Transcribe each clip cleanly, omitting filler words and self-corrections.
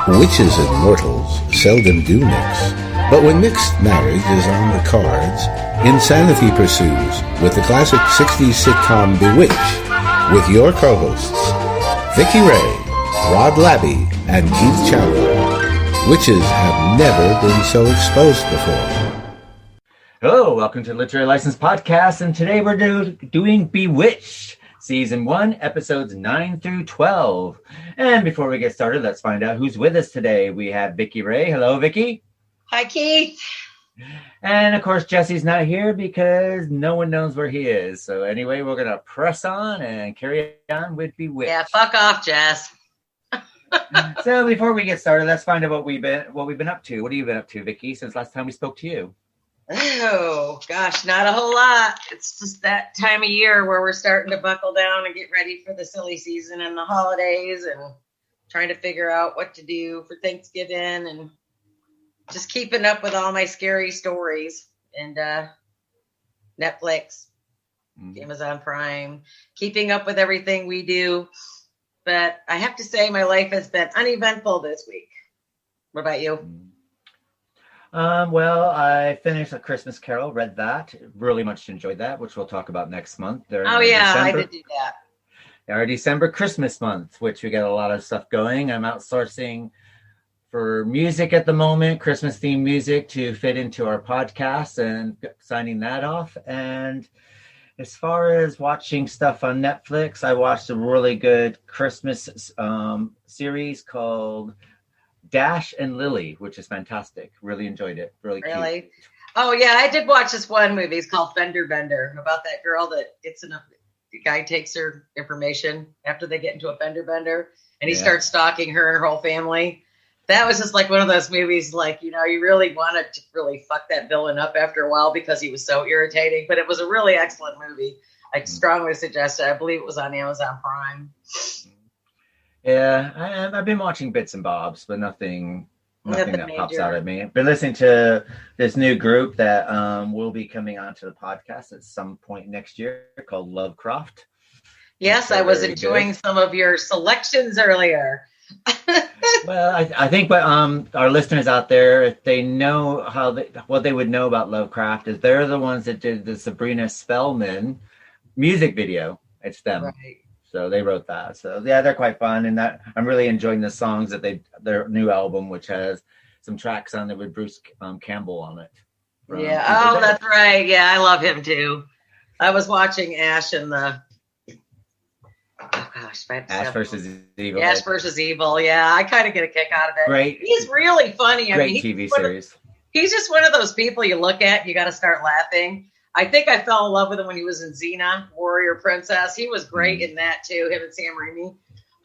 Witches and mortals seldom do mix. But when mixed marriage is on the cards, insanity pursues with the classic 60s sitcom Bewitched with your co-hosts, Vicky Ray, Rod Labby, and Keith Chandler. Witches have never been so exposed before. Hello, welcome to the Literary License Podcast, and today we're doing Bewitched, Season 1, Episodes 9 through 12. And before we get started, let's find out who's with us today. We have Vicky Ray. Hello, Vicky. Hi, Keith. And, of course, Jesse's not here because no one knows where he is. So, anyway, we're going to press on and carry on with Bewitched. Yeah, fuck off, Jess. So, before we get started, let's find out what we've been up to. What have you been up to, Vicky, since last time we spoke to you? Oh, gosh, not a whole lot. It's just that time of year where we're starting to buckle down and get ready for the silly season and the holidays and trying to figure out what to do for Thanksgiving and just keeping up with all my scary stories and Netflix, Amazon Prime, keeping up with everything we do. But I have to say my life has been uneventful this week. What about you? Well, I finished A Christmas Carol, read that. Really much enjoyed that, which we'll talk about next month. Oh, yeah, December. I did do that. Our December Christmas month, which we got a lot of stuff going. I'm outsourcing for music at the moment, Christmas-themed music to fit into our podcast and signing that off. And as far as watching stuff on Netflix, I watched a really good Christmas series called Dash and Lily, which is fantastic. Really enjoyed it. Really cute. Oh yeah, I did watch this one movie. It's called Fender Bender, about that girl that gets in the guy takes her information after they get into a fender bender, and he starts stalking her and her whole family. That was just like one of those movies, like, you know, you really wanted to really fuck that villain up after a while because he was so irritating. But it was a really excellent movie. I strongly suggest it. I believe it was on Amazon Prime. Yeah, I've been watching bits and bobs, but nothing that major pops out at me. I've been listening to this new group that will be coming onto the podcast at some point next year called Lovecraft. Yes, I was enjoying some of your selections earlier. Well, I think what our listeners out there, if they know what they would know about Lovecraft, is they're the ones that did the Sabrina Spellman music video. It's them. Right. So they wrote that. So yeah, they're quite fun, and that I'm really enjoying the songs that their new album, which has some tracks on it with Bruce Campbell on it. Yeah. Oh, that's right. Yeah, I love him too. I was watching Ash and the Ash versus Evil. Ash versus Evil. Yeah, I kind of get a kick out of it. Great. He's really funny. Great TV series. He's just one of those people you look at and you got to start laughing. I think I fell in love with him when he was in Xena, Warrior Princess. He was great in that too, him and Sam Raimi.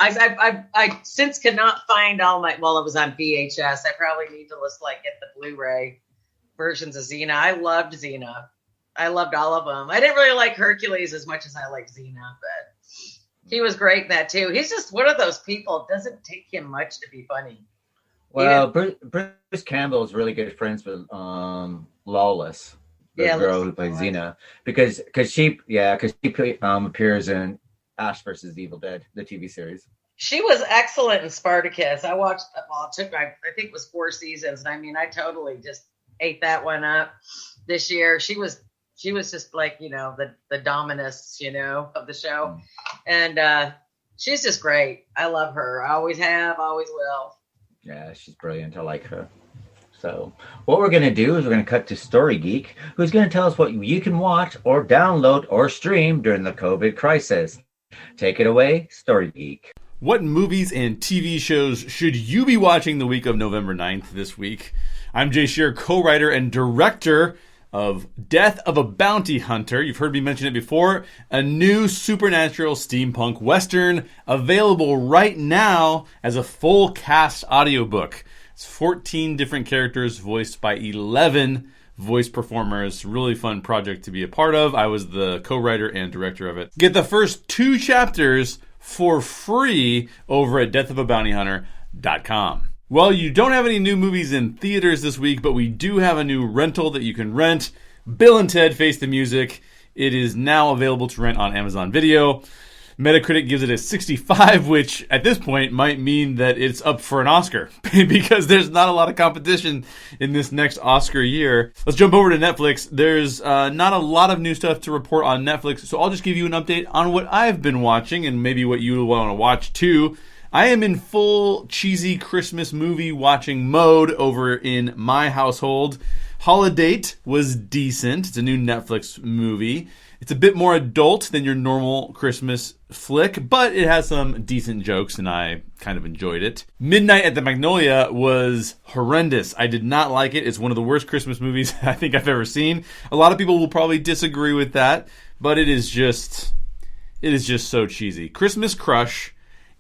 I since cannot find all my, well, it was on VHS. I probably need to just get the Blu-ray versions of Xena. I loved Xena. I loved all of them. I didn't really like Hercules as much as I liked Xena, but he was great in that too. He's just one of those people. It doesn't take him much to be funny. Well, Bruce Campbell is really good friends with Lawless. The girl who plays Xena, because she appears in Ash versus Evil Dead, the TV series. She was excellent in Spartacus. I watched. Well, I think it was 4 seasons, and I mean, I totally just ate that one up this year. She was just like, you know, the dominus, you know, of the show, and she's just great. I love her. I always have, always will. Yeah, she's brilliant. I like her. So what we're going to do is we're going to cut to Story Geek, who's going to tell us what you can watch or download or stream during the COVID crisis. Take it away, Story Geek. What movies and TV shows should you be watching the week of November 9th this week? I'm Jay Shear, co-writer and director of Death of a Bounty Hunter. You've heard me mention it before. A new supernatural steampunk western available right now as a full cast audiobook. 14 different characters voiced by 11 voice performers. Really fun project to be a part of. I was the co-writer and director of it. Get the first 2 chapters for free over at deathofabountyhunter.com. Well, you don't have any new movies in theaters this week, but we do have a new rental that you can rent. Bill and Ted Face the Music. It is now available to rent on Amazon Video. Metacritic gives it a 65, which at this point might mean that it's up for an Oscar because there's not a lot of competition in this next Oscar year. Let's jump over to Netflix. There's not a lot of new stuff to report on Netflix, so I'll just give you an update on what I've been watching and maybe what you want to watch too. I am in full cheesy Christmas movie watching mode over in my household. Holiday was decent. It's a new Netflix movie. It's a bit more adult than your normal Christmas flick, but it has some decent jokes, and I kind of enjoyed it. Midnight at the Magnolia was horrendous. I did not like it. It's one of the worst Christmas movies I think I've ever seen. A lot of people will probably disagree with that, but it is just so cheesy. Christmas Crush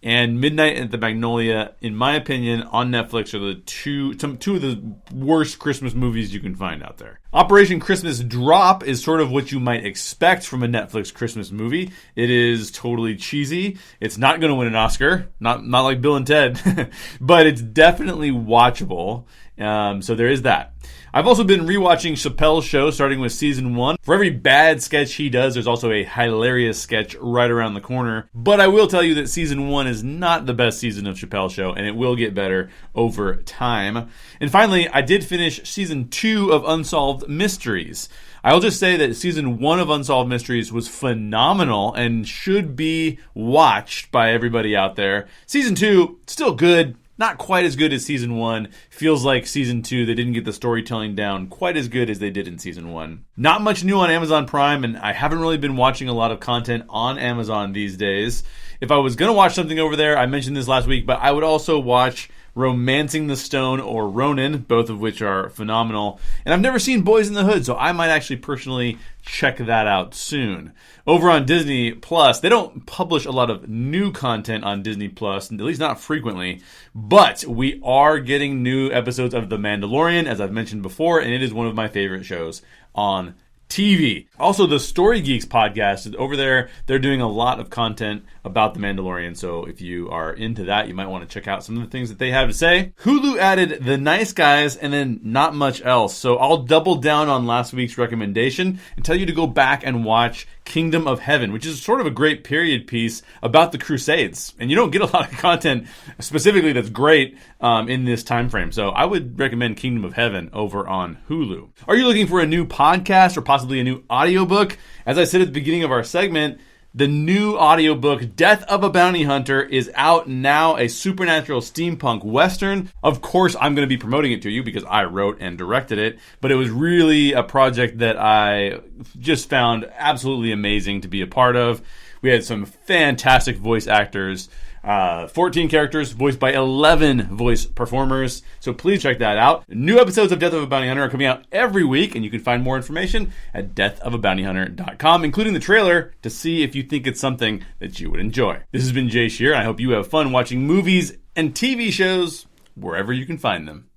and Midnight at the Magnolia, in my opinion, on Netflix are the two of the worst Christmas movies you can find out there. Operation Christmas Drop is sort of what you might expect from a Netflix Christmas movie. It is totally cheesy. It's not going to win an Oscar, not like Bill and Ted, but it's definitely watchable. So there is that. I've also been rewatching Chappelle's Show, starting with season 1. For every bad sketch he does, there's also a hilarious sketch right around the corner. But I will tell you that season 1 is not the best season of Chappelle's Show, and it will get better over time. And finally, I did finish season 2 of Unsolved Mysteries. I'll just say that season 1 of Unsolved Mysteries was phenomenal and should be watched by everybody out there. Season 2, still good. Not quite as good as season 1. Feels like season 2, they didn't get the storytelling down quite as good as they did in season 1. Not much new on Amazon Prime, and I haven't really been watching a lot of content on Amazon these days. If I was going to watch something over there, I mentioned this last week, but I would also watch Romancing the Stone or Ronin, both of which are phenomenal. And I've never seen Boys in the Hood, so I might actually personally check that out soon. Over on Disney Plus, they don't publish a lot of new content on Disney Plus, at least not frequently, but we are getting new episodes of The Mandalorian, as I've mentioned before, and it is one of my favorite shows on TV. Also, the Story Geeks podcast, over there, they're doing a lot of content about The Mandalorian, so if you are into that, you might want to check out some of the things that they have to say. Hulu added The Nice Guys and then not much else, so I'll double down on last week's recommendation and tell you to go back and watch Kingdom of Heaven, which is sort of a great period piece about the Crusades, and you don't get a lot of content specifically that's great in this time frame, so I would recommend Kingdom of Heaven over on Hulu. Are you looking for a new podcast or possibly a new audiobook? As I said at the beginning of our segment, the new audiobook, Death of a Bounty Hunter, is out now, a supernatural steampunk western. Of course, I'm going to be promoting it to you because I wrote and directed it, but it was really a project that I just found absolutely amazing to be a part of. We had some fantastic voice actors, 14 characters voiced by 11 voice performers. So please check that out. New episodes of Death of a Bounty Hunter are coming out every week, and you can find more information at deathofabountyhunter.com, including the trailer, to see if you think it's something that you would enjoy. This has been Jay Shear, and I hope you have fun watching movies and TV shows wherever you can find them.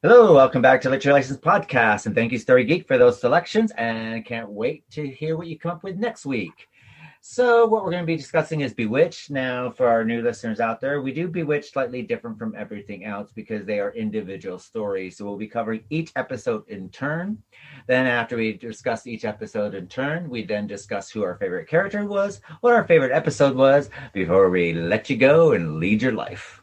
Hello, welcome back to Let Your License Podcast, and thank you, Story Geek, for those selections, and I can't wait to hear what you come up with next week. So what we're going to be discussing is Bewitched. Now, for our new listeners out there, we do Bewitched slightly different from everything else because they are individual stories. So we'll be covering each episode in turn. Then after we discuss each episode in turn, we then discuss who our favorite character was, what our favorite episode was, before we let you go and lead your life.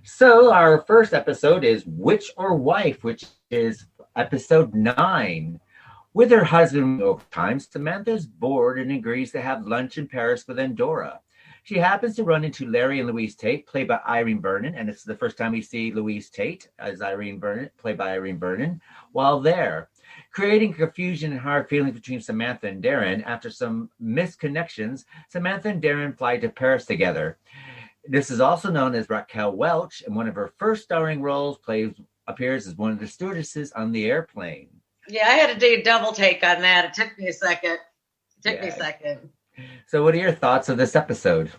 So our first episode is Witch or Wife, which is episode 9. With her husband over time, Samantha is bored and agrees to have lunch in Paris with Endora. She happens to run into Larry and Louise Tate, played by Irene Vernon, and it's the first time we see Louise Tate as Irene Vernon, played by Irene Vernon, while there, creating confusion and hard feelings between Samantha and Darrin. After some misconnections, Samantha and Darrin fly to Paris together. This is also known as Racquel Welch, and one of her first starring roles appears as one of the stewardesses on the airplane. Yeah, I had to do a double take on that. It took me a second. So what are your thoughts of this episode?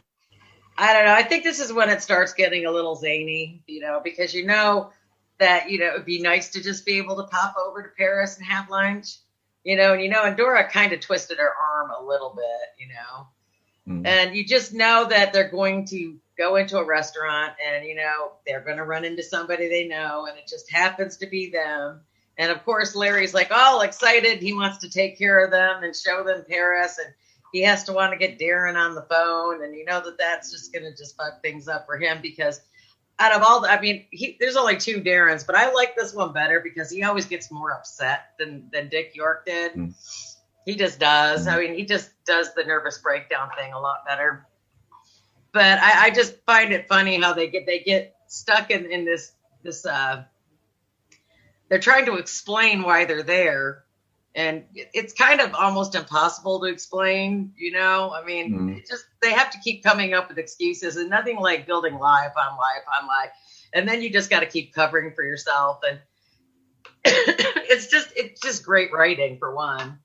I don't know. I think this is when it starts getting a little zany, because that, it would be nice to just be able to pop over to Paris and have lunch, and Endora kind of twisted her arm a little bit, and you just know that they're going to go into a restaurant and, they're going to run into somebody they know, and it just happens to be them. And of course, Larry's like all excited. He wants to take care of them and show them Paris. And he has to want to get Darrin on the phone. And you know that's just going to just fuck things up for him because out of all there's only 2 Darrins, but I like this one better because he always gets more upset than Dick York did. He just does. He just does the nervous breakdown thing a lot better. But I just find it funny how they get stuck in this they're trying to explain why they're there. And it's kind of almost impossible to explain, It just, they have to keep coming up with excuses and nothing like building life on life on life. And then you just got to keep covering for yourself. And it's just great writing for one.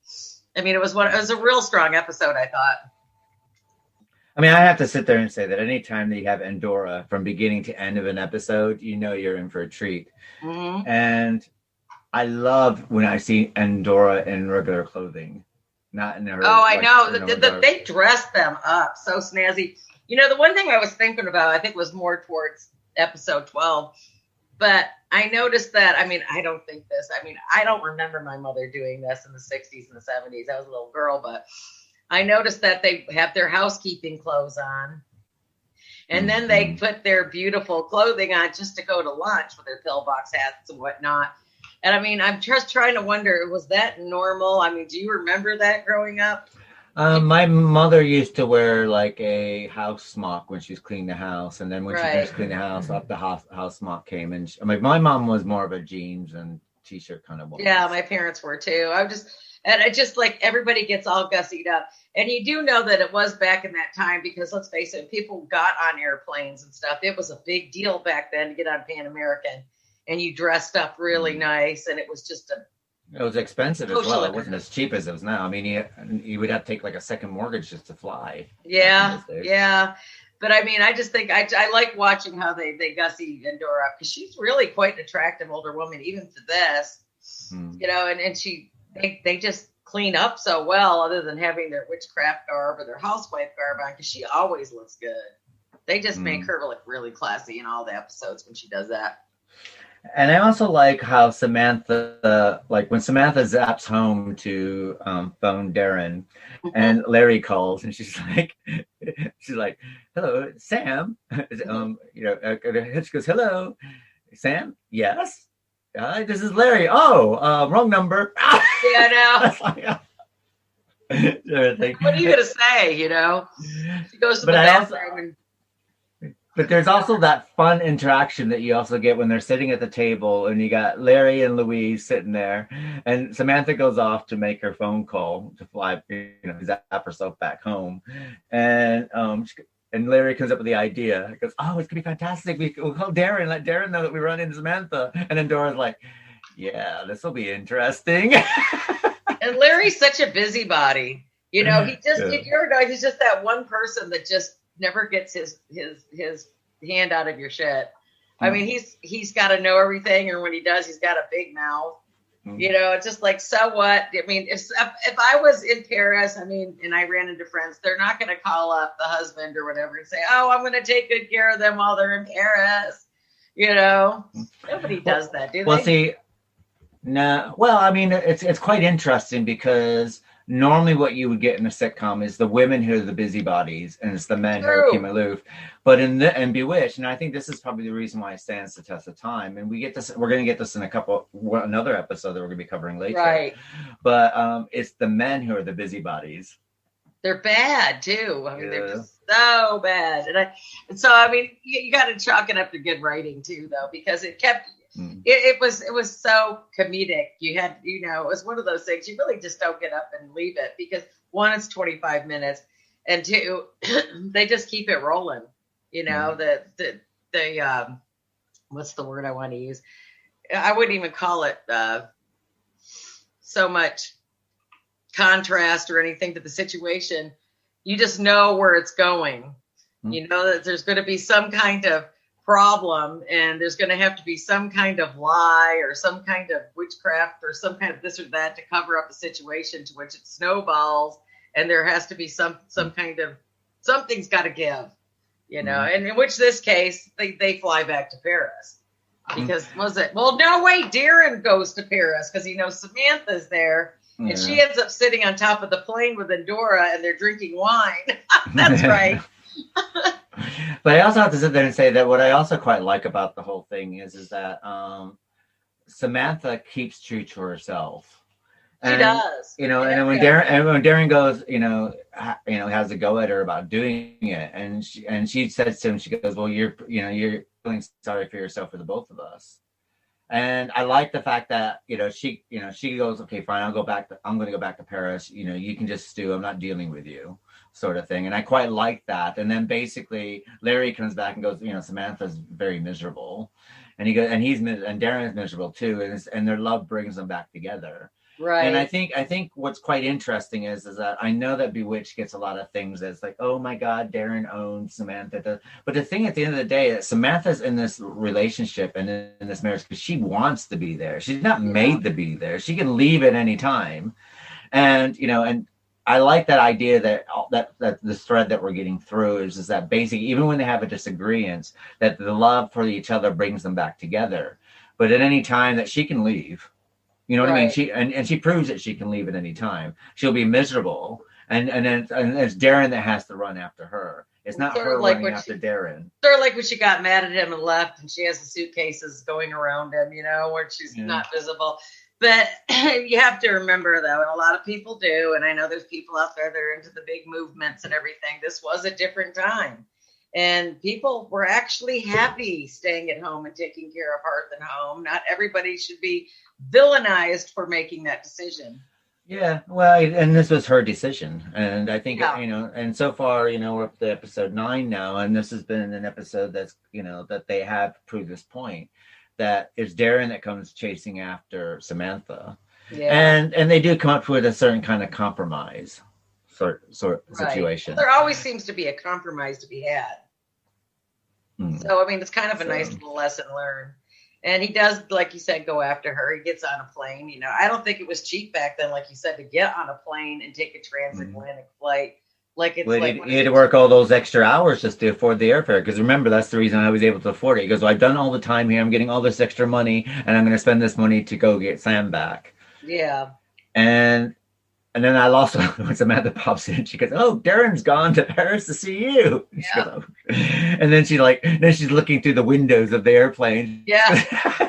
It was a real strong episode, I thought. I have to sit there and say that anytime that you have Endora from beginning to end of an episode, you're in for a treat. Mm-hmm. And I love when I see Endora in regular clothing, not in her. Oh, I know. They dress them up so snazzy. The one thing I was thinking about, I think, was more towards episode 12. But I noticed that, I don't think this. I don't remember my mother doing this in the 60s and the 70s. I was a little girl, but I noticed that they have their housekeeping clothes on. And then they put their beautiful clothing on just to go to lunch with their pillbox hats and whatnot. And I'm just trying to wonder, was that normal? Do you remember that growing up? My mother used to wear like a house smock when she was cleaning the house. And then when she finished cleaning the house, up the house smock came. And my mom was more of a jeans and t-shirt kind of woman. Yeah, my parents were too. I just like everybody gets all gussied up. And you do know that it was back in that time because let's face it, people got on airplanes and stuff. It was a big deal back then to get on Pan American. And you dressed up really nice, and it was just it was expensive as well. It wasn't as cheap as it is now. You would have to take like a second mortgage just to fly. Yeah. But I just think I like watching how they gussy Endora up because she's really quite an attractive older woman, even for this. And they just clean up so well, other than having their witchcraft garb or their housewife garb on, because she always looks good. They just make her look really classy in all the episodes when she does that. And I also like how Samantha, when Samantha zaps home to phone Darrin, and Larry calls, and she's like, "Hello, Sam." She goes, "Hello, Sam. Yes. This is Larry. Oh, wrong number." Yeah, I know. What are you gonna say? She goes to the bathroom But there's also that fun interaction that you also get when they're sitting at the table and you got Larry and Louise sitting there, and Samantha goes off to make her phone call to fly, zap herself back home, and Larry comes up with the idea. He goes, "Oh, it's gonna be fantastic. We'll call Darrin, let Darrin know that we run into Samantha." And then Dora's like, "Yeah, this will be interesting." And Larry's such a busybody. He just he's just that one person that just never gets his hand out of your shit. He's got to know everything, and when he does, he's got a big mouth. It's just like, so what? If I was in Paris, and I ran into friends, they're not going to call up the husband or whatever and say, "Oh, I'm going to take good care of them while they're in Paris." Nobody does that, do they? Well, see, no. Well, it's quite interesting because normally what you would get in a sitcom is the women who are the busybodies and it's the men who are aloof. But in Bewitched, and I think this is probably the reason why it stands the test of time, and we're going to get this in another episode that we're going to be covering later. Right. But it's the men who are the busybodies. They're bad too. They're just so bad. You got to chalk it up to good writing too, though, because it kept. It was so comedic. You had, it was one of those things you really just don't get up and leave it because one, it's 25 minutes, and two, they just keep it rolling. The what's the word I want to use? I wouldn't even call it so much contrast or anything to the situation. You just know where it's going. You know that there's going to be some kind of problem, and there's going to have to be some kind of lie or some kind of witchcraft or some kind of this or that to cover up the situation, to which it snowballs, and there has to be some kind of something's got to give, and in which this case they fly back to Paris. Because was it? Well, no, wait. Darrin goes to Paris because he knows Samantha's there, and she ends up sitting on top of the plane with Endora, and they're drinking wine. That's right. But I also have to sit there and say that what I also quite like about the whole thing is that Samantha keeps true to herself. She does. And when Darrin goes, has a go at her about doing it, and she says to him, she goes, well, you're feeling sorry for yourself for the both of us. And I like the fact that, she goes, okay, fine, I'm going to go back to Paris. You can just stew. I'm not dealing with you, sort of thing. And I quite like that. And then basically Larry comes back and goes, Samantha's very miserable. And he goes, and Darrin is miserable too. And their love brings them back together. Right. And I think what's quite interesting is that I know that Bewitched gets a lot of things that's like, oh my God, Darrin owns Samantha. But the thing at the end of the day is Samantha's in this relationship and in this marriage because she wants to be there. She's not made to be there. She can leave at any time. And, and I like that idea that this thread that we're getting through is that basically, even when they have a disagreement, that the love for each other brings them back together. But at any time that she can leave, you know what I mean? She proves that she can leave at any time. She'll be miserable, and it's Darrin that has to run after her. It's not her running after Darrin. Sort of like when she got mad at him and left, and she has the suitcases going around him, where she's not visible. But you have to remember, though, and a lot of people do, and I know there's people out there that are into the big movements and everything. This was a different time. And people were actually happy staying at home and taking care of hearth and home. Not everybody should be villainized for making that decision. Yeah, well, and this was her decision. And I think, and so far, we're up to episode 9 now. And this has been an episode that's, that they have proved this point, that it's Darrin that comes chasing after Samantha. Yeah. And they do come up with a certain kind of compromise sort situation. There always seems to be a compromise to be had. So, I mean, it's kind of a nice little lesson learned. And he does, like you said, go after her. He gets on a plane. I don't think it was cheap back then, like you said, to get on a plane and take a transatlantic flight. He had to work all those extra hours just to afford the airfare. Because remember, that's the reason I was able to afford it. He goes, well, I've done all the time here. I'm getting all this extra money, and I'm going to spend this money to go get Sam back. Yeah. And then I lost when Samantha pops in. She goes, "Oh, Darrin's gone to Paris to see you." Yeah. Goes, oh. And then she's looking through the windows of the airplane. Yeah.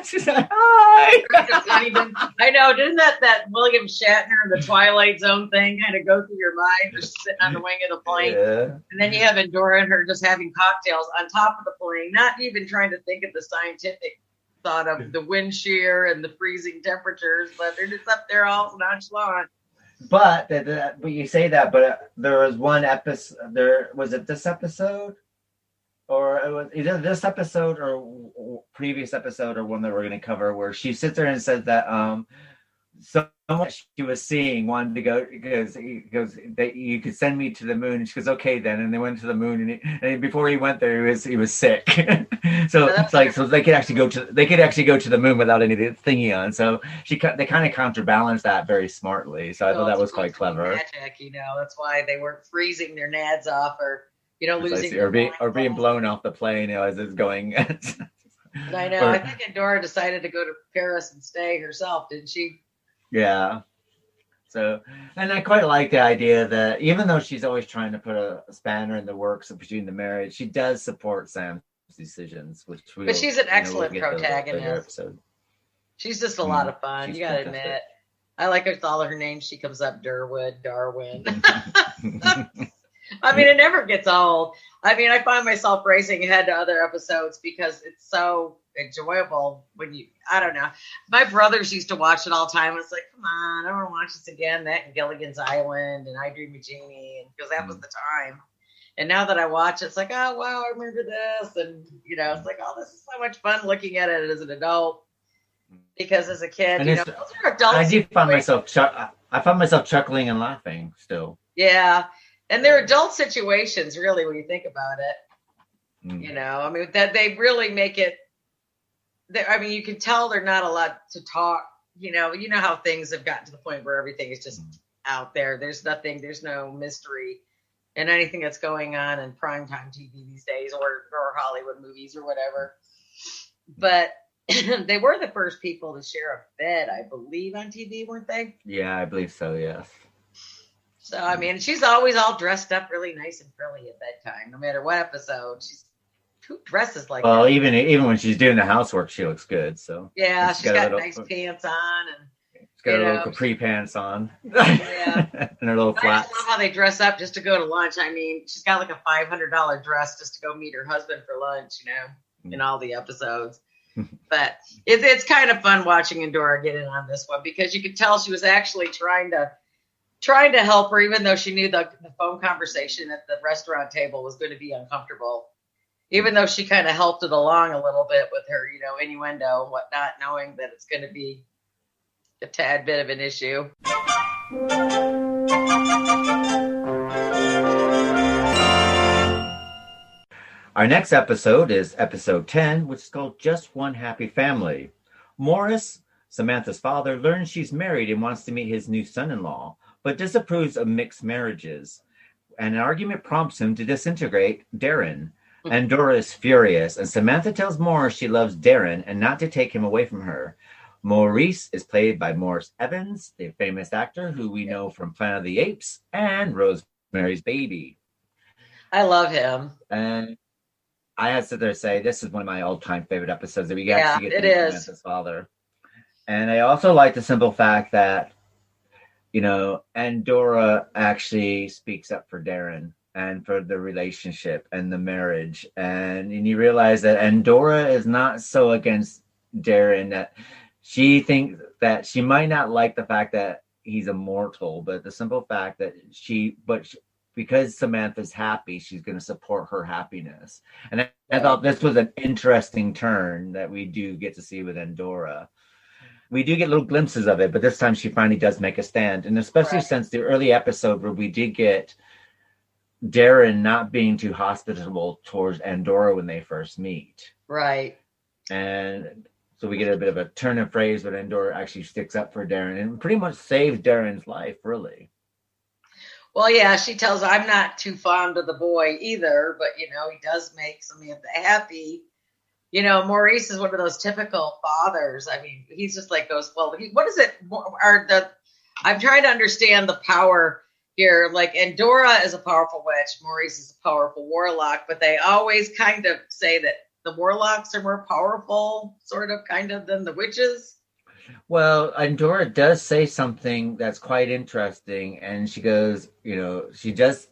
She's like, "Hi." I know. Didn't that William Shatner, the Twilight Zone thing, kind of go through your mind, just sitting on the wing of the plane? Yeah. And then you have Endora and her just having cocktails on top of the plane, not even trying to think of the scientific thought of the wind shear and the freezing temperatures, but they're just up there all nonchalant. But you say that, but there was one episode. Was it this episode, or it was either this episode or previous episode, or one that we're going to cover, where she sits there and says that so much she was seeing wanted to go because he goes that you could send me to the moon. And she goes, okay then, and they went to the moon, and before he went there, he was sick. So it's like they could actually go to the moon without any thingy on. So they kind of counterbalanced that very smartly. So I thought that was quite clever. Magic, that's why they weren't freezing their nads off or losing or being blown off the plane as it's going. I know. I think Endora decided to go to Paris and stay herself, didn't she? Yeah. So, and I quite like the idea that even though she's always trying to put a spanner in the works between the marriage, she does support Sam's decisions, but she's an excellent protagonist. She's just a lot of fun. You gotta admit. I like all of her names. She comes up Darwin. I mean, it never gets old. I mean, I find myself racing ahead to other episodes because it's so enjoyable I don't know. My brothers used to watch it all the time. It's like, come on, I don't want to watch this again. That and Gilligan's Island and I Dream of Jeannie, because that was the time. And now that I watch it, it's like, oh, wow, I remember this. And, it's like, oh, this is so much fun looking at it as an adult. Because as a kid, those are adults. I find myself chuckling and laughing still. Yeah. And they're adult situations, really, when you think about it. I mean, that they really make it. You can tell they're not allowed to talk. You know how things have gotten to the point where everything is just out there. There's no mystery in anything that's going on in primetime TV these days, or Hollywood movies or whatever. But they were the first people to share a bed, I believe, on TV, weren't they? Yeah, I believe so. Yes. So, I mean, she's always all dressed up really nice and frilly at bedtime, no matter what episode. Who dresses like Well, that? even when she's doing the housework, she looks good. So Yeah, she's got little, nice pants on, and she's got her little capri pants on. Yeah. And her little flats. I just love how they dress up just to go to lunch. I mean, she's got like a $500 dress just to go meet her husband for lunch, in all the episodes. But it's kind of fun watching Endora get in on this one, because you could tell she was actually trying to help her, even though she knew the phone conversation at the restaurant table was going to be uncomfortable. Even though she kind of helped it along a little bit with her, innuendo and whatnot, knowing that it's going to be a tad bit of an issue. Our next episode is episode 10, which is called Just One Happy Family. Maurice, Samantha's father, learns she's married and wants to meet his new son-in-law, but disapproves of mixed marriages. And an argument prompts him to disintegrate Darrin. Endora is furious, and Samantha tells Maurice she loves Darrin and not to take him away from her. Maurice is played by Maurice Evans, the famous actor who we know from Planet of the Apes and Rosemary's Baby. I love him. And I had to sit there and say, this is one of my all-time favorite episodes that we actually get to meet Samantha's father. And I also like the simple fact that, Endora actually speaks up for Darrin and for the relationship and the marriage. And you realize that Endora is not so against Darrin, that she thinks that she might not like the fact that he's immortal, but the simple fact that because Samantha's happy, she's going to support her happiness. And I thought this was an interesting turn that we do get to see with Endora. We do get little glimpses of it, but this time she finally does make a stand. And especially since the early episode where we did get Darrin not being too hospitable towards Endora when they first meet. Right. And so we get a bit of a turn of phrase when Endora actually sticks up for Darrin and pretty much saves Darrin's life, really. Well, yeah, she tells I'm not too fond of the boy either, but, he does make Samantha happy. Maurice is one of those typical fathers. I mean, he's just like goes, well, what is it? I'm trying to understand the power here. Like, Endora is a powerful witch. Maurice is a powerful warlock, but they always kind of say that the warlocks are more powerful, kind of, than the witches. Well, Endora does say something that's quite interesting, and she goes, she just,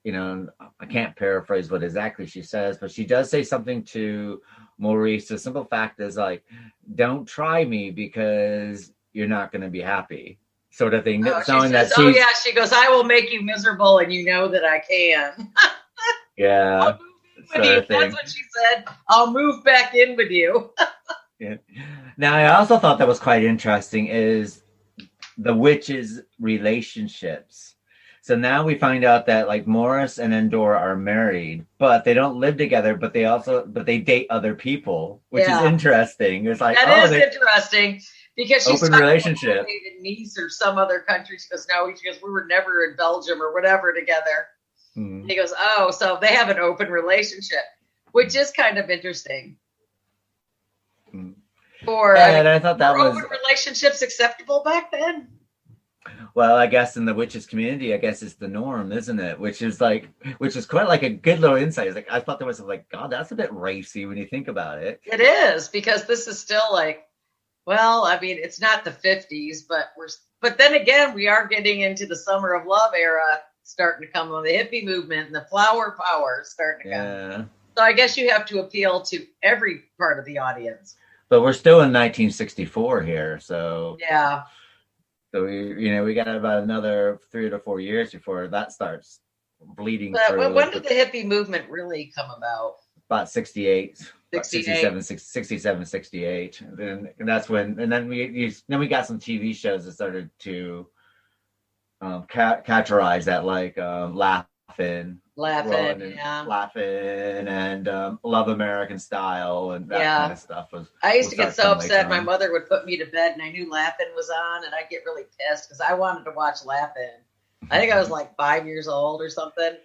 I can't paraphrase what exactly she says, but she does say something to Maurice. The simple fact is, like, don't try me because you're not going to be happy, sort of thing. She goes, I will make you miserable, and you know that I can. Yeah. That's what she said. I'll move back in with you. Yeah. Now, I also thought that was quite interesting is the witches' relationships. So now we find out that, like, Maurice and Endora are married, but they don't live together, but they date other people, which is interesting. It's like, that is interesting, because she's open relationship. Nice or some other country. She goes, no, we were never in Belgium or whatever together. Mm-hmm. He goes, oh, so they have an open relationship, which is kind of interesting. I thought that was open relationships acceptable back then. Well, I guess in the witches community, I guess it's the norm, isn't it? Which is quite like a good little insight. It's like, I thought there was like, God, that's a bit racy when you think about it. It is, because this is still like, well, I mean, it's not the 50s, but then again, we are getting into the summer of love era starting to come on, the hippie movement and the flower power starting to come. So I guess you have to appeal to every part of the audience. But we're still in 1964 here, so yeah. So we got about another 3 to 4 years before that starts bleeding through. But when did the hippie movement really come about? About 67, 68. And that's when, and then we got some TV shows that started to categorize that, like Laughing, and Love American Style and that kind of stuff. I used to get so upset. My mother would put me to bed and I knew Laughing was on, and I'd get really pissed because I wanted to watch Laughing. I think I was like 5 years old or something.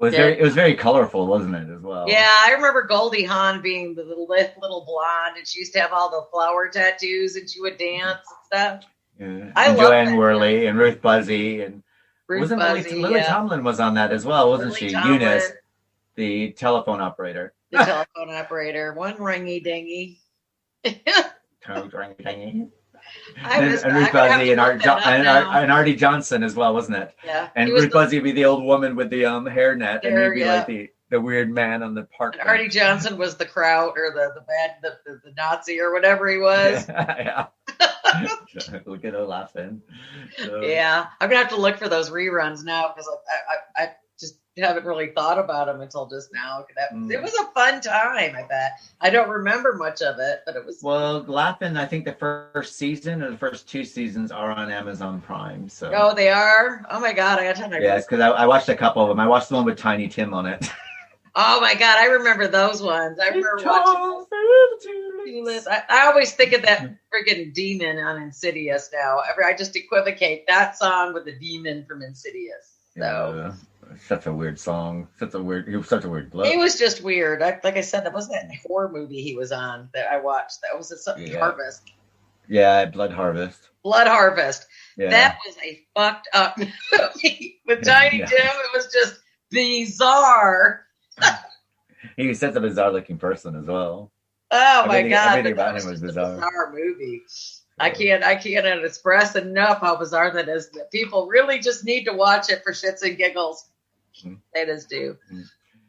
It was very colorful, wasn't it, as well? Yeah, I remember Goldie Hawn being the little blonde, and she used to have all the flower tattoos, and she would dance and stuff. Yeah. I And love Joanne that. Worley and Ruth Buzzy and Ruth Lily Tomlin was on that as well, wasn't Lily she? Tomlin, Eunice, the telephone operator. the telephone operator, one ringy dingy. And Ruth Buzzy and Artie Johnson as well, wasn't it? Yeah. And Ruth Buzzy would be the old woman with the hairnet, and he'd be like the weird man on the park. And Artie Johnson was the Kraut or the Nazi or whatever he was. Yeah. Look at her laughing. So. Yeah, I'm gonna have to look for those reruns now because I just haven't really thought about them until just now. It was a fun time. I bet I don't remember much of it, but it was. Well, Laughing. I think the first season or the first 2 seasons are on Amazon Prime. So. Oh, they are. Oh my God, I got time. Yeah, because I watched a couple of them. I watched the one with Tiny Tim on it. Oh my God, I remember those ones. I remember watching. I always think of that freaking demon on Insidious now. I just equivocate that song with the demon from Insidious. So such a weird song. Such a weird look. It was just weird. Like I said, that wasn't that horror movie he was on that I watched. That was something Harvest. Yeah, Blood Harvest. Blood Harvest. Yeah. That was a fucked up movie with Tiny Tim. It was just bizarre. He was such a bizarre looking person as well. Oh my God! Everything about him was bizarre. A bizarre movie. I can't express enough how bizarre that is. That people really just need to watch it for shits and giggles. They just do.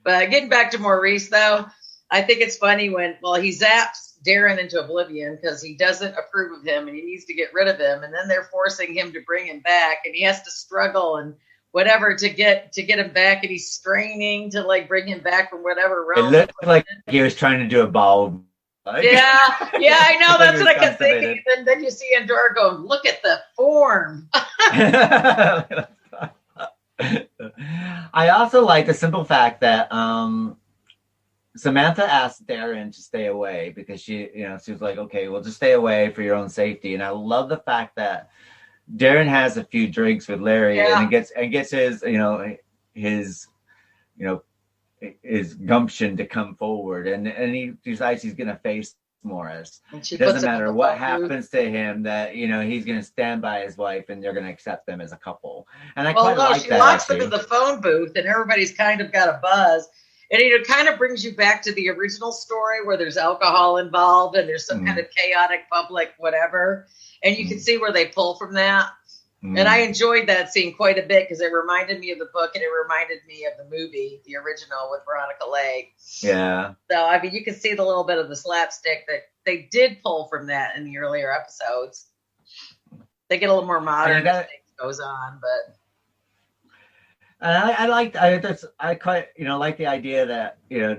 But getting back to Maurice, though, I think it's funny when he zaps Darrin into oblivion because he doesn't approve of him and he needs to get rid of him, and then they're forcing him to bring him back, and he has to struggle and whatever to get him back, and he's straining to bring him back from whatever realm. It looked like he was trying to do a ball. Yeah, I know. That's what I kept thinking. And then you see Endora going, "Look at the form." I also like the simple fact that Samantha asked Darrin to stay away because she was like, "Okay, well, just stay away for your own safety." And I love the fact that Darrin has a few drinks with Larry and gets his his gumption to come forward, and he decides he's going to face Maurice. It doesn't matter what happens to him, that he's going to stand by his wife and they're going to accept them as a couple. And I quite like that. She locks them in the phone booth, and everybody's kind of got a buzz. And it kind of brings you back to the original story where there's alcohol involved and there's some kind of chaotic public whatever. And you can see where they pull from that. And I enjoyed that scene quite a bit because it reminded me of the book and it reminded me of the movie, the original with Veronica Lake. Yeah. So, I mean, you can see the little bit of the slapstick that they did pull from that in the earlier episodes. They get a little more modern as things goes on, but... I quite like the idea that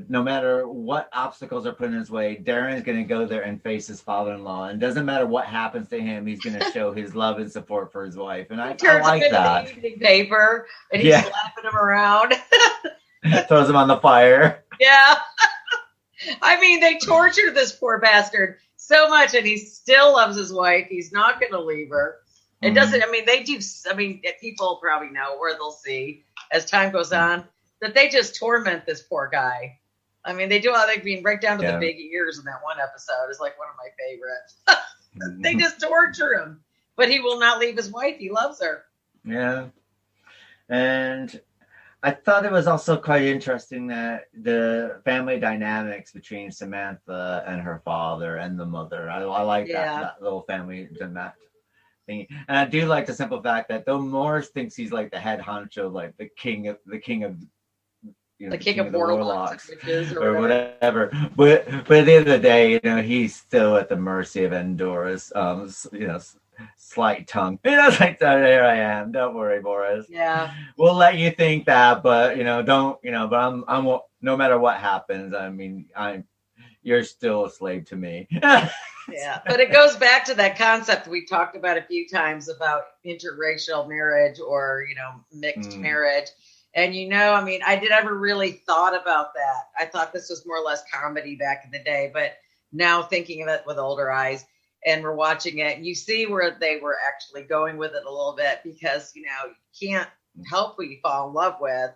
no matter what obstacles are put in his way, Darrin's going to go there and face his father-in-law, and doesn't matter what happens to him, he's going to show his love and support for his wife, and I like that. The evening paper, and he's slapping him around, throws him on the fire. Yeah, I mean they tortured this poor bastard so much, and he still loves his wife. He's not going to leave her. It doesn't. I mean, they do. I mean, people probably know, or they'll see as time goes on, that they just torment this poor guy. I mean, they do. Right down to the big ears in that one episode is like one of my favorites. They just torture him, but he will not leave his wife. He loves her. Yeah, and I thought it was also quite interesting that the family dynamics between Samantha and her father and the mother. I like that little family dynamic. And I do like the simple fact that though Maurice thinks he's like the head honcho, like the king of the king of warlocks or whatever, but at the end of the day, he's still at the mercy of Endora's slight tongue. Like, there I am. Don't worry, Maurice. Yeah, we'll let you think that, but don't. But I'm no matter what happens. I mean, you're still a slave to me. Yeah, but it goes back to that concept we talked about a few times about interracial marriage or, mixed marriage. And, I mean, I never really thought about that. I thought this was more or less comedy back in the day, but now thinking of it with older eyes and we're watching it, you see where they were actually going with it a little bit because, you can't help who you fall in love with.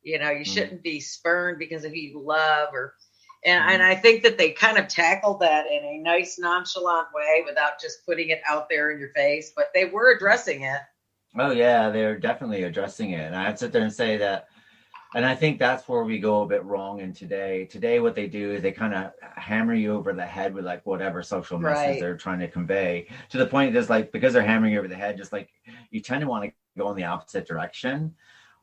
You shouldn't be spurned because of who you love, and I think that they kind of tackled that in a nice, nonchalant way without just putting it out there in your face. But they were addressing it. Oh yeah, they're definitely addressing it, and I'd sit there and say that. And I think that's where we go a bit wrong in today. Today, what they do is they kind of hammer you over the head with like whatever social message they're trying to convey, to the point that's like, because they're hammering you over the head, just like you tend to want to go in the opposite direction.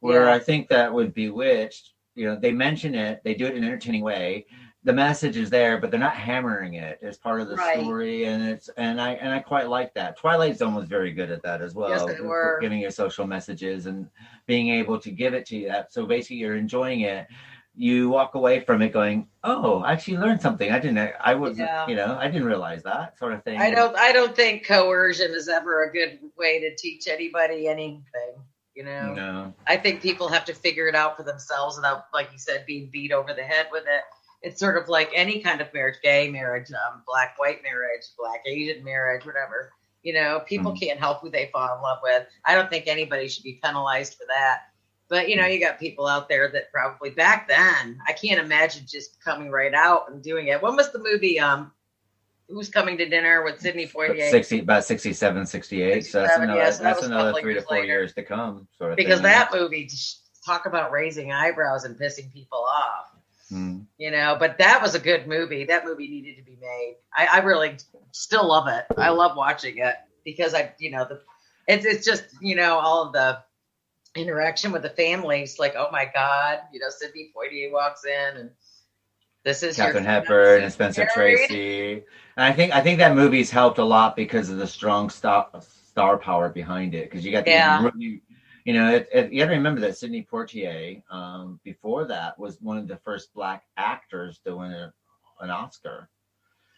Where I think that with Bewitched, they mention it, they do it in an entertaining way. The message is there, but they're not hammering it as part of the story, and I quite like that. Twilight Zone was very good at that as well. Yes, they were. Giving you social messages and being able to give it to you. So basically, you're enjoying it. You walk away from it going, "Oh, I actually learned something. I didn't realize that," sort of thing. I don't think coercion is ever a good way to teach anybody anything. No. I think people have to figure it out for themselves without, like you said, being beat over the head with it. It's sort of like any kind of marriage, gay marriage, black-white marriage, black-Asian marriage, whatever. People can't help who they fall in love with. I don't think anybody should be penalized for that. But, you got people out there that probably back then, I can't imagine just coming right out and doing it. When was the movie, Who's Coming to Dinner with Sidney Poitier? About 67, 68. So that's another 3 to 4 years to come. Sort of because thing. That movie, talk about raising eyebrows and pissing people off. But that was a good movie. That movie needed to be made. I really still love it. I love watching it because it's just, all of the interaction with the families. Like, oh my God, Sidney Poitier walks in and this is Katharine Hepburn and Spencer Tracy. And I think that movie's helped a lot because of the strong star power behind it. Because you got really, you have to remember that Sidney Poitier, before that, was one of the first Black actors to win an Oscar.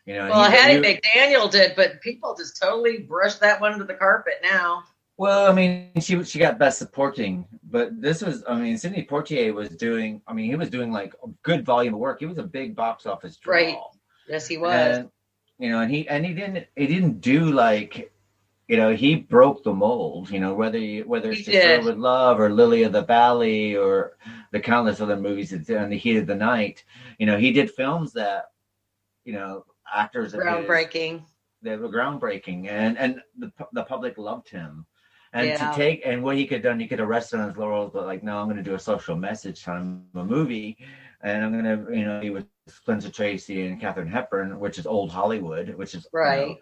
Hattie McDaniel did, but people just totally brushed that one to the carpet now. Well, I mean, she got Best Supporting, but this was, Sidney Poitier was doing, he was doing like a good volume of work. He was a big box office draw. Right. Yes, he was. And he didn't do like, he broke the mold, whether it's To Serve with Love or Lily of the Valley or the countless other movies that did on The Heat of the Night. He did films that, actors groundbreaking. They were groundbreaking, and the public loved him. And what he could have done, he could have rested on his laurels, but like, no, I'm going to do a social message time, a movie, and I'm going to, be with Spencer Tracy and Katharine Hepburn, which is old Hollywood, which is right.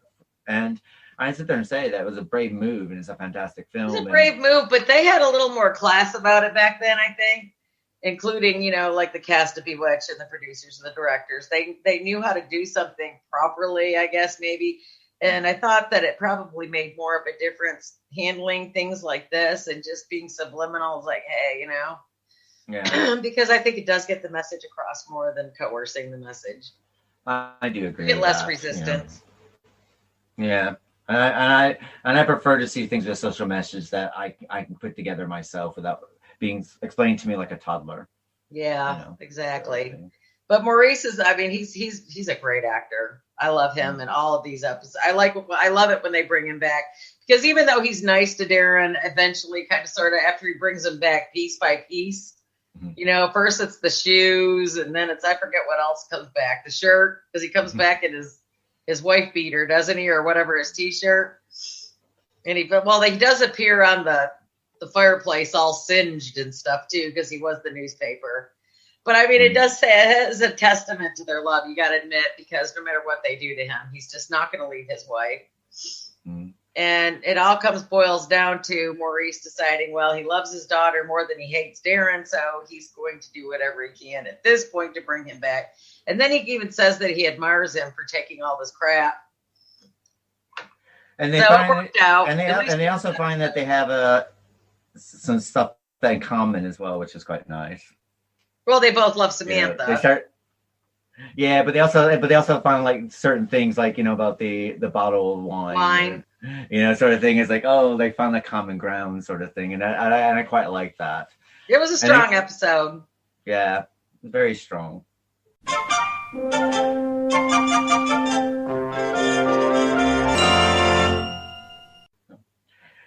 And I sit there and say that was a brave move, and it's a fantastic film. It's a brave move, but they had a little more class about it back then, I think, including, like the cast of Bewitched and the producers and the directors. They knew how to do something properly, I guess, maybe. And I thought that it probably made more of a difference handling things like this and just being subliminal, like, hey, Yeah. Because I think it does get the message across more than coercing the message. I do agree. Get less resistance. Yeah. And I prefer to see things with a social message that I can put together myself without being explained to me like a toddler. Yeah, exactly. Sort of. But Maurice is, he's a great actor. I love him in all of these episodes. I love it when they bring him back, because even though he's nice to Darrin, eventually kind of sort of after he brings him back piece by piece, first it's the shoes, and then it's, I forget what else comes back, the shirt, because he comes back in his wife beater, doesn't he, or whatever, his t-shirt. And he does appear on the fireplace all singed and stuff too, because he was the newspaper. But it does say it is a testament to their love, you got to admit, because no matter what they do to him, he's just not going to leave his wife. And it all boils down to Maurice deciding, well, he loves his daughter more than he hates Darrin, so he's going to do whatever he can at this point to bring him back. And then he even says that he admires him for taking all this crap. And they they also find that they have some stuff in common as well, which is quite nice. Well, they both love Samantha. But they also find like certain things, like about the bottle of wine, sort of thing. Is like, oh, they found the common ground, sort of thing, and I quite like that. It was a strong episode. Yeah, very strong.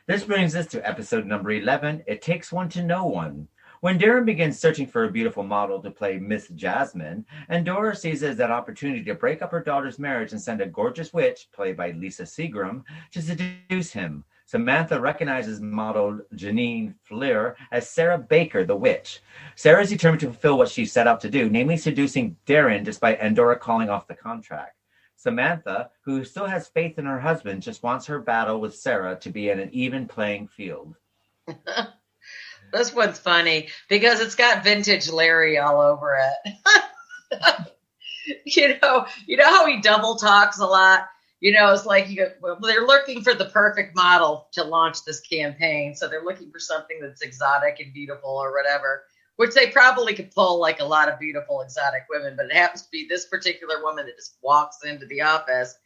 This brings us to episode number 11. It Takes One to Know One, When Darrin begins searching for a beautiful model to play Miss Jasmine, Endora sees it as an opportunity to break up her daughter's marriage and send a gorgeous witch, played by Lisa Seagram, to seduce him. Samantha recognizes model Janine Fleur as Sarah Baker, the witch. Sarah is determined to fulfill what she set out to do, namely seducing Darrin despite Endora calling off the contract. Samantha, who still has faith in her husband, just wants her battle with Sarah to be in an even playing field. This one's funny because it's got vintage Larry all over it. You know how he double talks a lot? It's like they're looking for the perfect model to launch this campaign. So they're looking for something that's exotic and beautiful or whatever, which they probably could pull like a lot of beautiful exotic women. But it happens to be this particular woman that just walks into the office,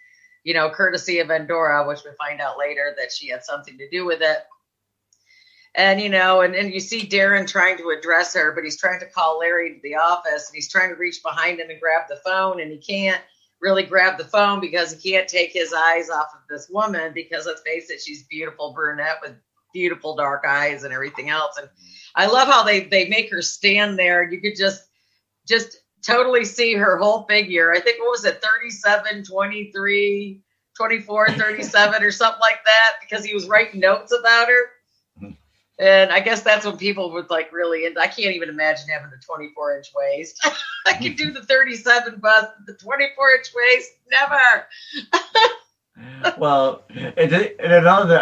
courtesy of Endora, which we find out later that she had something to do with it. And, and you see Darrin trying to address her, but he's trying to call Larry to the office and he's trying to reach behind him and grab the phone. And he can't really grab the phone because he can't take his eyes off of this woman because, let's face it, she's beautiful brunette with beautiful dark eyes and everything else. And I love how they make her stand there. You could just totally see her whole figure. I think, what was it, 37, 23, 24, 37 or something like that, because he was writing notes about her. And I guess that's when people would really, I can't even imagine having a 24-inch waist. I could do the 37 bust, the 24-inch waist, never. Well, another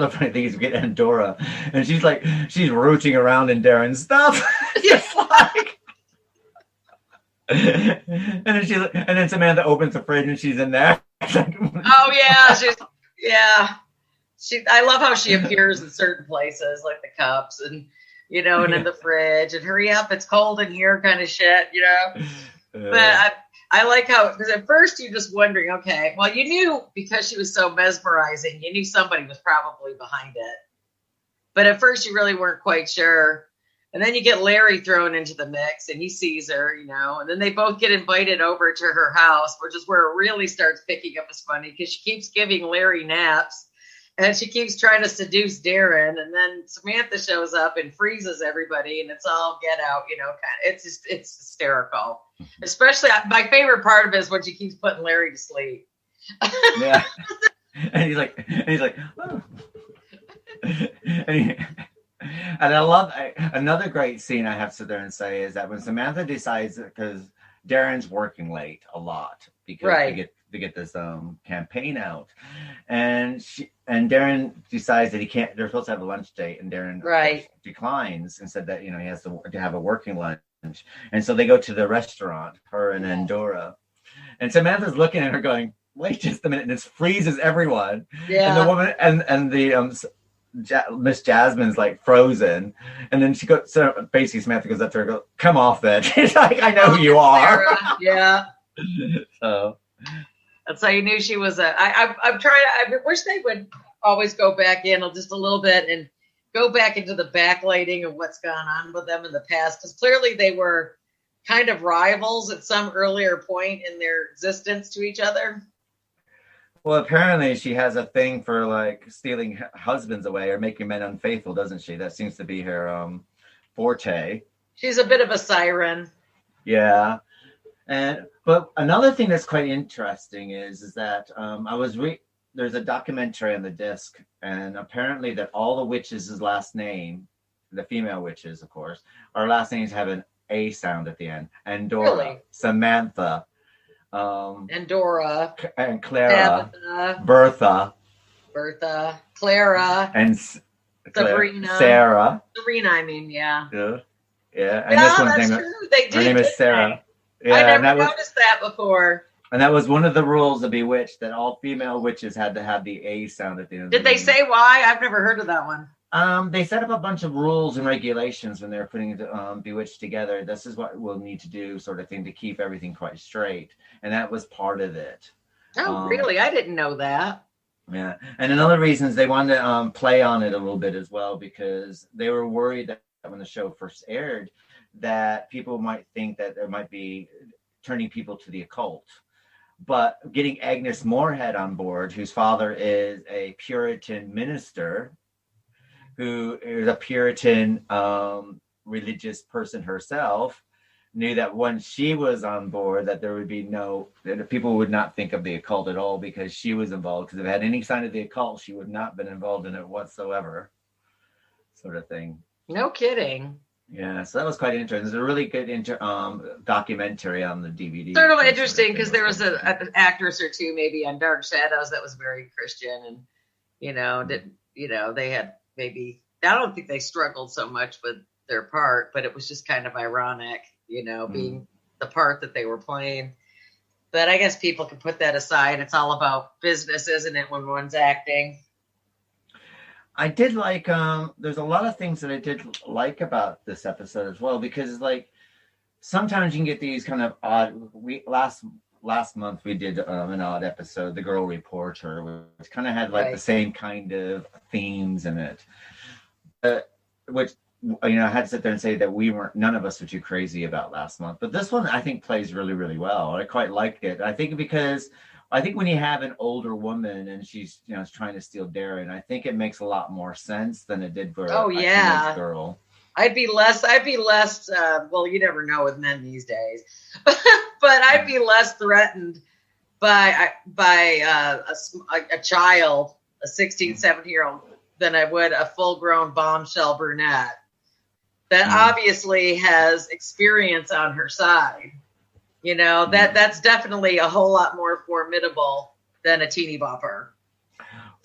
funny thing is we get Endora, and she's rooting around in Darrin's stuff. It's like, and then Samantha opens the fridge and she's in there. Oh yeah, I love how she appears in certain places, like the cups and and in the fridge and hurry up, it's cold in here kind of shit, But I like how, because at first you're just wondering, okay, well, you knew because she was so mesmerizing, you knew somebody was probably behind it. But at first you really weren't quite sure. And then you get Larry thrown into the mix and he sees her, and then they both get invited over to her house, which is where it really starts picking up as funny because she keeps giving Larry naps. And she keeps trying to seduce Darrin, and then Samantha shows up and freezes everybody, and it's all get out, it's hysterical. Especially, my favorite part of it is when she keeps putting Larry to sleep. Yeah, and he's like, oh. and I love another great scene I have to sit there and say is that when Samantha decides, because Darrin's working late a lot because to get this campaign out, and Darrin decides that he can't. They're supposed to have a lunch date, and Darrin declines and said that he has to have a working lunch, and so they go to the restaurant, her and Endora, and Samantha's looking at her going, "Wait just a minute," and this freezes everyone. Yeah, and the woman and the Miss Jasmine's frozen, and then she goes. So basically, Samantha goes up to her, and goes, "Come off that." She's like, "I know who you are." Sarah. Yeah. So. So you knew she was I'm trying. I wish they would always go back in just a little bit and go back into the backlighting of what's gone on with them in the past, because clearly they were kind of rivals at some earlier point in their existence to each other. Well, apparently she has a thing for stealing husbands away or making men unfaithful, doesn't she? That seems to be her forte. She's a bit of a siren. Yeah. But another thing that's quite interesting is that there's a documentary on the disc, and apparently that all the witches' last name, the female witches, of course, our last names have an A sound at the end. Endora, really? Samantha, Endora, and Clara, Bertha, Clara, and Sabrina, Sarah. Sabrina, I mean, yeah. Yeah. And this one's her name is Sarah. Yeah, I never noticed that before. And that was one of the rules of Bewitched, that all female witches had to have the A sound at the end. Did they say why? I've never heard of that one. They set up a bunch of rules and regulations when they were putting Bewitched together. This is what we'll need to do, sort of thing, to keep everything quite straight. And that was part of it. Oh, really? I didn't know that. Yeah. And another reason is they wanted to play on it a little bit as well, because they were worried that when the show first aired, that people might think that there might be turning people to the occult. But getting Agnes Moorehead on board, whose father is a Puritan minister, who is a Puritan religious person herself, knew that once she was on board, that there would be that people would not think of the occult at all because she was involved. Because if it had any sign of the occult, she would not have been involved in it whatsoever, sort of thing. No kidding. Yeah, so that was quite interesting. There's a really good documentary on the DVD. Sort of interesting because there was an actress or two maybe on Dark Shadows that was very Christian, and they had maybe, I don't think they struggled so much with their part, but it was just kind of ironic, being the part that they were playing. But I guess people can put that aside. It's all about business, isn't it, when one's acting? I did like, there's a lot of things that I did like about this episode as well, because like sometimes you can get these kind of odd, last month we did an odd episode, The Girl Reporter, which kind of had like the same kind of themes in it, which, I had to sit there and say that none of us were too crazy about last month. But this one I think plays really, really well. I quite liked it. I think when you have an older woman and she's trying to steal Darrin, I think it makes a lot more sense than it did for a teenage girl. I'd be less. Well, you never know with men these days, but I'd be less threatened by a child, a 16, 17-year-old, than I would a full-grown bombshell brunette that obviously has experience on her side. That's definitely a whole lot more formidable than a teeny bopper.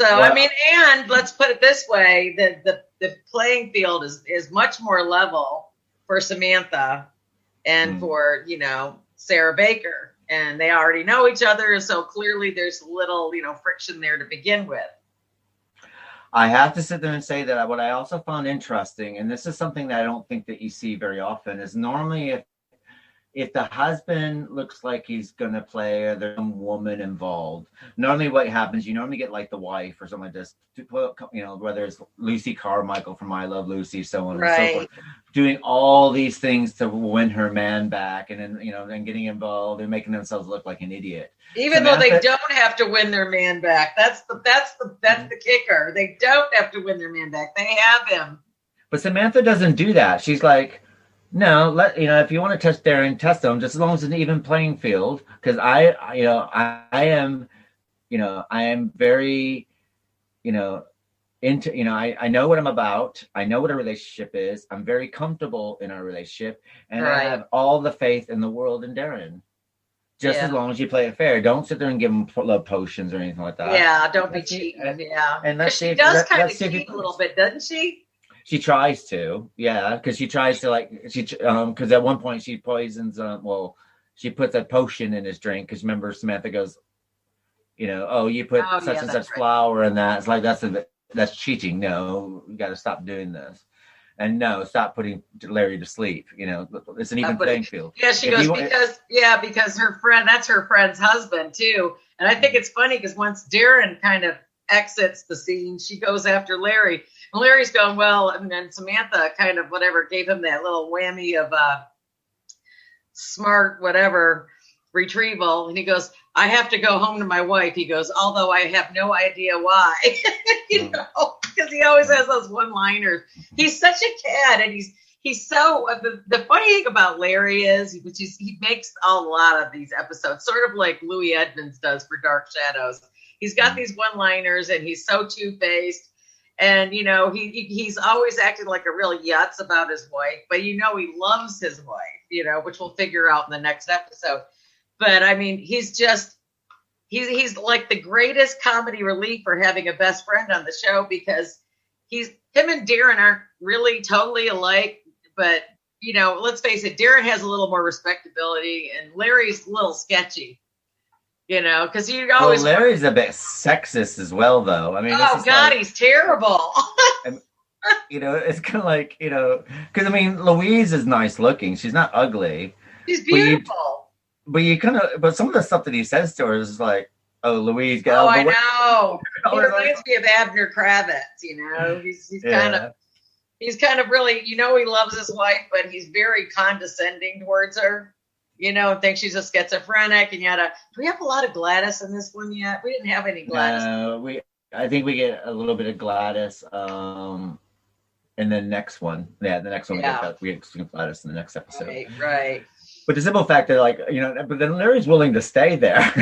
So, and let's put it this way, the playing field is much more level for Samantha and for, Sarah Baker. And they already know each other, so clearly there's little, friction there to begin with. I have to sit there and say that what I also found interesting, and this is something that I don't think that you see very often, is normally if the husband looks like he's going to play, or there's some woman involved, normally what happens, you normally get like the wife or something like this, whether it's Lucy Carmichael from I Love Lucy, so on and so forth, doing all these things to win her man back, and then, then getting involved and making themselves look like an idiot. Even though they don't have to win their man back. That's the kicker. They don't have to win their man back. They have him. But Samantha doesn't do that. She's like, no, if you want to test Darrin, test them, just as long as it's an even playing field. Because I am very, into, I know what I'm about. I know what a relationship is. I'm very comfortable in our relationship, and I have all the faith in the world in Darrin. Just as long as you play it fair. Don't sit there and give him love potions or anything like that. Yeah, don't be cheating. And she does kind of cheat a little bit, doesn't she? She tries to, because she tries to because at one point she poisons. She puts a potion in his drink because remember Samantha goes, you put such and such flour in that. It's like that's cheating. No, you got to stop doing this. And no, stop putting Larry to sleep. It's an even playing field. Yeah, she goes because her friend, that's her friend's husband too. And I think it's funny because once Darrin kind of exits the scene, she goes after Larry. And Larry's going, well, and then Samantha kind of gave him that little whammy of smart retrieval. And he goes, I have to go home to my wife. He goes, although I have no idea why, because he always has those one-liners. He's such a kid, and he's so, the funny thing about Larry is, he makes a lot of these episodes, sort of like Louis Edmonds does for Dark Shadows. He's got these one-liners, and he's so two-faced. And, he's always acting like a real yutz about his wife, but he loves his wife, which we'll figure out in the next episode. But he's like the greatest comedy relief for having a best friend on the show, because him and Darrin aren't really totally alike, but, let's face it, Darrin has a little more respectability and Larry's a little sketchy. Because you always. Well, Larry's a bit sexist as well, though. He's terrible. And, it's kind of like, because Louise is nice looking. She's not ugly. She's beautiful. But some of the stuff that he says to her is like, oh, Louise. I know. He reminds me of Abner Kravitz. He's kind of really, he loves his wife, but he's very condescending towards her. Think she's a schizophrenic, and do we have a lot of Gladys in this one yet? We didn't have any Gladys. I think we get a little bit of Gladys. in the next one. Yeah, the next one Yeah. we get Gladys in the next episode. Right. But the simple fact that, like, but then Larry's willing to stay there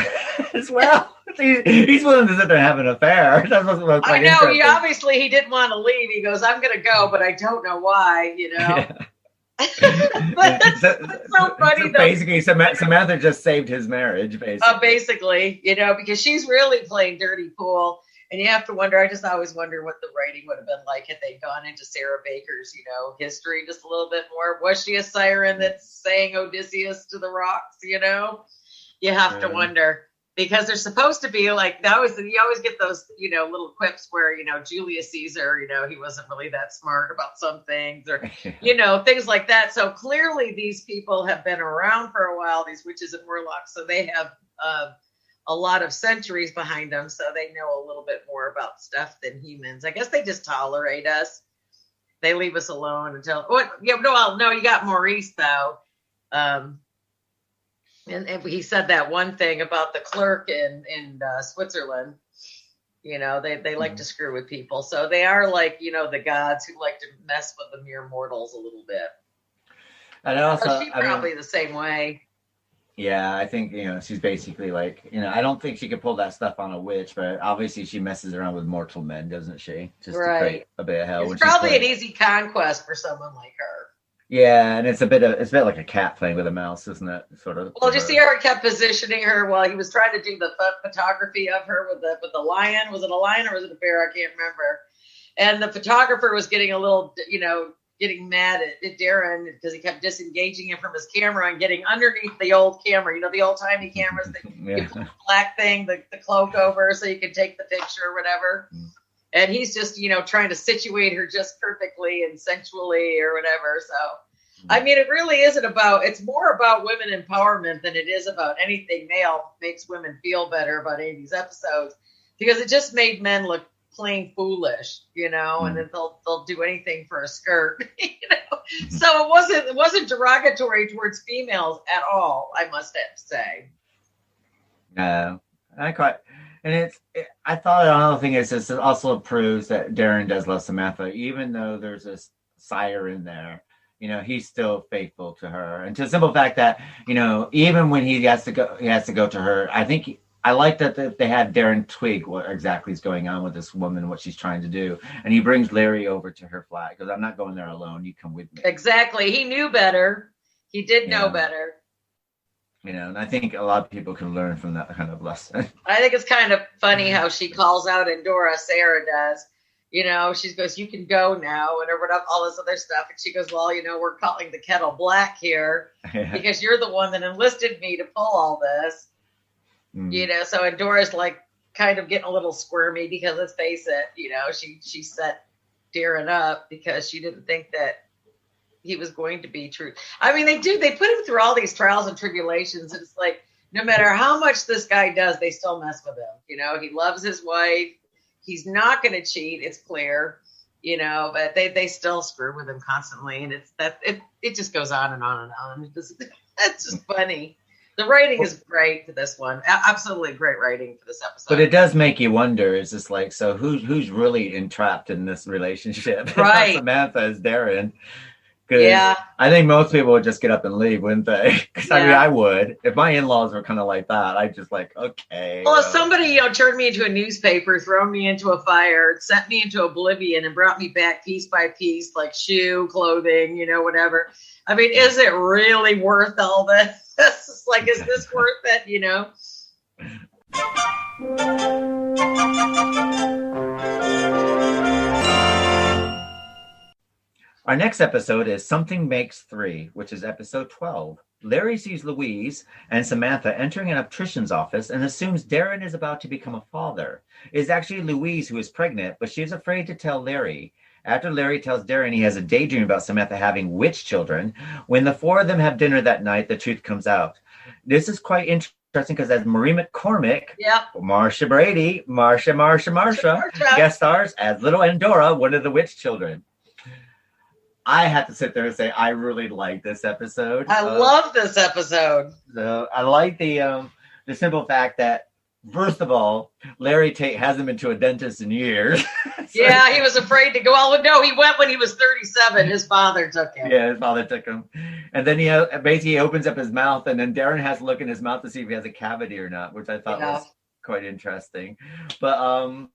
as well. He's willing to sit there and have an affair. That's what's I know. He didn't want to leave. He goes, "I'm going to go, but I don't know why." Yeah. That's so funny. So basically, Samantha just saved his marriage. Basically, because she's really playing dirty pool. And you have to wonder, I just always wonder what the writing would have been like had they gone into Sarah Baker's, history just a little bit more. Was she a siren that's saying Odysseus to the rocks, You have to wonder. Because they're supposed to be like, you always get those, little quips where, Julius Caesar, he wasn't really that smart about some things or, things like that. So clearly these people have been around for a while, these witches and warlocks. So they have a lot of centuries behind them, so they know a little bit more about stuff than humans. I guess they just tolerate us. They leave us alone until you got Maurice though, and he said that one thing about the clerk in Switzerland. They like to screw with people, so they are like the gods who like to mess with the mere mortals a little bit. And also, she's probably the same way. Yeah, I think, she's basically like, I don't think she could pull that stuff on a witch, but obviously she messes around with mortal men, doesn't she? Just to create a bit of hell. It's probably an easy conquest for someone like her. Yeah, and it's a bit like a cat playing with a mouse, isn't it? Sort of. Well, did you see how he kept positioning her while he was trying to do the photography of her with the lion? Was it a lion or was it a bear? I can't remember. And the photographer was getting a little, getting mad at Darrin because he kept disengaging him from his camera and getting underneath the old camera, the old timey cameras that you put the black thing, the cloak over so you can take the picture or whatever. And he's just, trying to situate her just perfectly and sensually or whatever. So, I mean, it really it's more about women empowerment than it is about anything male makes women feel better about any of these episodes, because it just made men look plain foolish, and then they'll do anything for a skirt, So it wasn't derogatory towards females at all, I must have to say. No, I thought another thing is this also proves that Darrin does love Samantha, even though there's this sire in there. He's still faithful to her, and to the simple fact that even when he has to go to her. I like that they had Darrin twig what exactly is going on with this woman, what she's trying to do. And he brings Larry over to her flat because I'm not going there alone. You come with me. Exactly. He knew better. He did know better. And I think a lot of people can learn from that kind of lesson. I think it's kind of funny how she calls out Endora, Sarah does. She goes, "You can go now," and all this other stuff. And she goes, "Well, we're calling the kettle black here because you're the one that enlisted me to pull all this." So Endora's like kind of getting a little squirmy because let's face it, she set Darrin up because she didn't think that he was going to be true. I mean, they put him through all these trials and tribulations. And it's like, no matter how much this guy does, they still mess with him. He loves his wife. He's not going to cheat. It's clear, but they still screw with him constantly. And it just goes on and on and on. It's just funny. The writing is great for this one. Absolutely great writing for this episode. But it does make you wonder, is this like, so who's really entrapped in this relationship? Right. Samantha is Darrin. Yeah. I think most people would just get up and leave, wouldn't they? Because I would. If my in-laws were kind of like that, I'd just like, okay. Well, if somebody, turned me into a newspaper, thrown me into a fire, sent me into oblivion and brought me back piece by piece, like shoe, clothing, whatever. I mean, is it really worth all this? It's like, is this worth it, Our next episode is Something Makes 3, which is episode 12. Larry sees Louise and Samantha entering an obstetrician's office and assumes Darrin is about to become a father. It is actually Louise who is pregnant, but she is afraid to tell Larry. After Larry tells Darrin he has a daydream about Samantha having witch children, when the four of them have dinner that night, the truth comes out. This is quite interesting because as Maureen McCormick, Marsha Brady, Marsha guest stars as little Endora, one of the witch children. I have to sit there and say I really like this episode. I love this episode. So I like the simple fact that first of all, Larry Tate hasn't been to a dentist in years. Yeah, he was afraid to go. Well, no, he went when he was 37. His father took him. Yeah, his father took him. And then he basically opens up his mouth, and then Darrin has to look in his mouth to see if he has a cavity or not, which I thought was quite interesting. But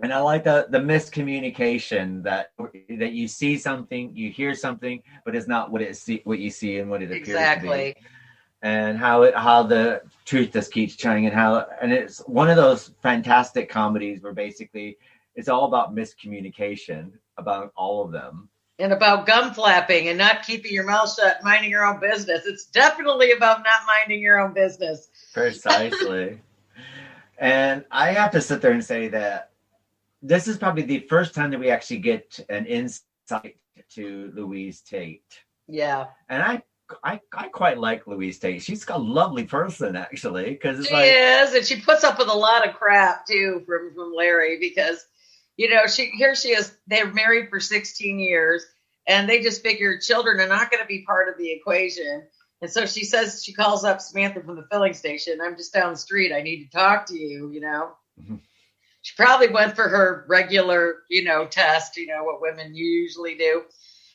and I like the miscommunication that you see something, you hear something, but it's not what you see and what it appears to be. And how the truth just keeps shining, and it's one of those fantastic comedies where basically it's all about miscommunication about all of them. And about gum flapping and not keeping your mouth shut, minding your own business. It's definitely about not minding your own business. Precisely. And I have to sit there and say that this is probably the first time that we actually get an insight to Louise Tate. Yeah. And I quite like Louise Tate. She's a lovely person, actually, because she is, and she puts up with a lot of crap too from Larry, because she is. They're married for 16 years, and they just figure children are not going to be part of the equation. And so she calls up Samantha from the filling station. I'm just down the street. I need to talk to you. Mm-hmm. She probably went for her regular, test. What women usually do.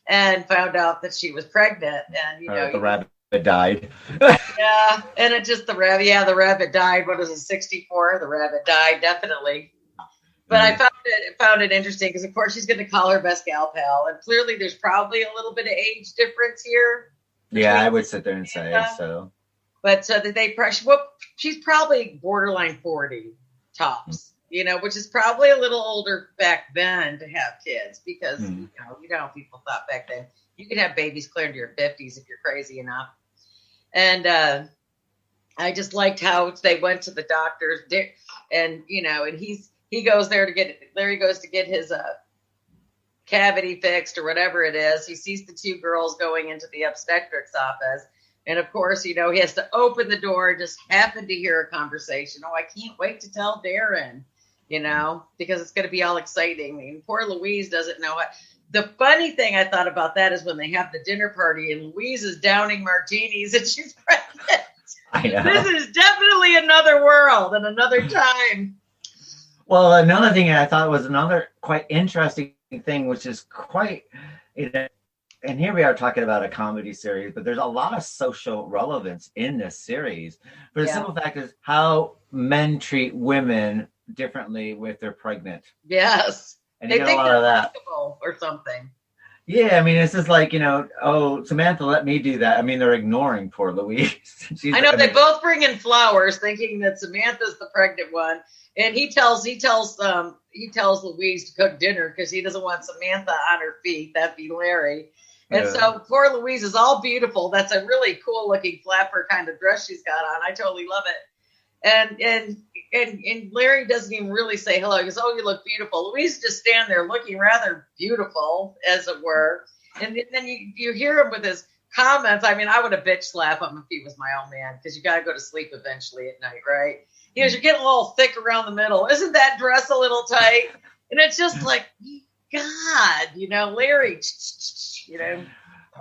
And found out that she was pregnant, and the rabbit died. Yeah, and it just the rabbit died. What is it, 64? The rabbit died, definitely. But I found it interesting because, of course, she's going to call her best gal pal, and clearly there's probably a little bit of age difference here. Yeah, I would sit there and say so. But she's probably borderline 40 tops. Which is probably a little older back then to have kids, because you know how people thought back then. You could have babies clear into your 50s if you're crazy enough. And I just liked how they went to the doctors, and and he goes there Larry goes to get his cavity fixed or whatever it is. He sees the two girls going into the obstetrics office. And of course, he has to open the door, just happened to hear a conversation. Oh, I can't wait to tell Darrin. Because it's going to be all exciting. I mean, poor Louise doesn't know it. The funny thing I thought about that is when they have the dinner party and Louise is downing martinis and she's pregnant. I know. This is definitely another world and another time. Well, another thing I thought was another quite interesting thing, which is quite, and here we are talking about a comedy series, but there's a lot of social relevance in this series. But the simple fact is how men treat women differently if they're pregnant. Yes. And you get a lot of that. Or something. Yeah, I mean, it's just like, Samantha, let me do that. I mean, they're ignoring poor Louise. They both bring in flowers thinking that Samantha's the pregnant one. And he tells Louise to cook dinner because he doesn't want Samantha on her feet. That'd be Larry. And so poor Louise is all beautiful. That's a really cool looking flapper kind of dress she's got on. I totally love it. And Larry doesn't even really say hello. He goes, "Oh, you look beautiful." Louise just stand there looking rather beautiful, as it were. And then you hear him with his comments. I mean, I would have bitch slap him if he was my own man, because you got to go to sleep eventually at night, right? He goes, "You're getting a little thick around the middle. Isn't that dress a little tight?" And it's just like, God, Larry,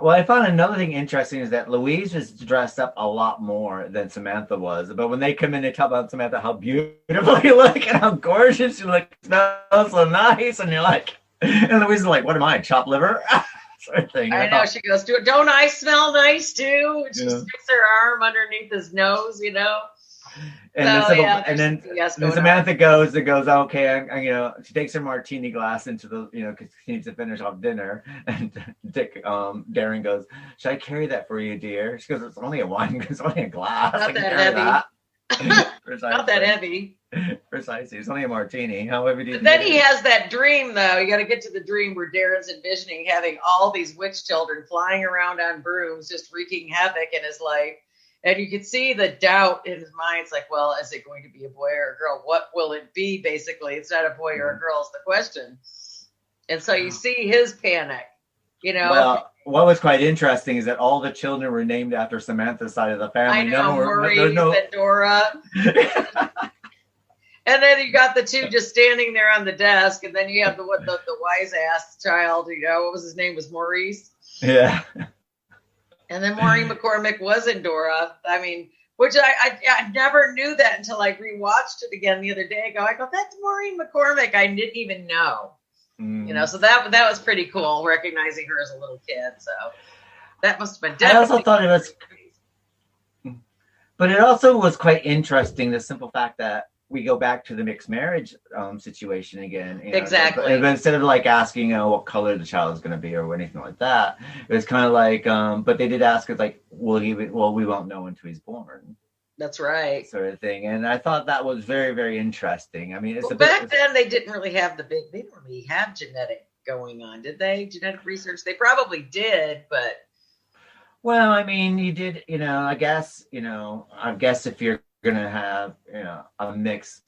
Well, I found another thing interesting is that Louise was dressed up a lot more than Samantha was. But when they come in, they talk about Samantha, how beautiful you look and how gorgeous you look. Smells so nice. And you're like, and Louise is like, what am I, chopped liver? Sort of thing. I know. She goes, don't I smell nice too? And she sticks her arm underneath his nose, And then Samantha goes, okay, she takes her martini glass into the, because she needs to finish off dinner. And Darrin goes, "Should I carry that for you, dear?" She goes, "It's only it's only a glass. Not that heavy. Not that heavy. Precisely. It's only a martini. However, then he has that dream, though. You got to get to the dream where Darrin's envisioning having all these witch children flying around on brooms, just wreaking havoc in his life. And you can see the doubt in his mind. It's like, well, is it going to be a boy or a girl? What will it be, basically? It's not a boy or a girl is the question. And so you see his panic, Well, what was quite interesting is that all the children were named after Samantha's side of the family. I know, Maurice, Endora. And then you got the two just standing there on the desk. And then you have the wise-ass child, what was his name? Was Maurice? Yeah. And then Maureen McCormick was Endora. I mean, which I never knew that until I rewatched it again the other day. I go, that's Maureen McCormick. I didn't even know. You know, so that was pretty cool, recognizing her as a little kid. So that must have been definitely. I also thought it was, but it also was quite interesting, the simple fact that we go back to the mixed marriage situation again. Exactly. But instead of like asking, what color the child is going to be or anything like that, it was kind of like, but they did ask us like, we won't know until he's born. That's right. Sort of thing. And I thought that was very, very interesting. I mean, back then they didn't really have they didn't really have genetic going on, did they? Genetic research. They probably did, but. Well, I mean, you did, I guess if you're going to have, a mixed,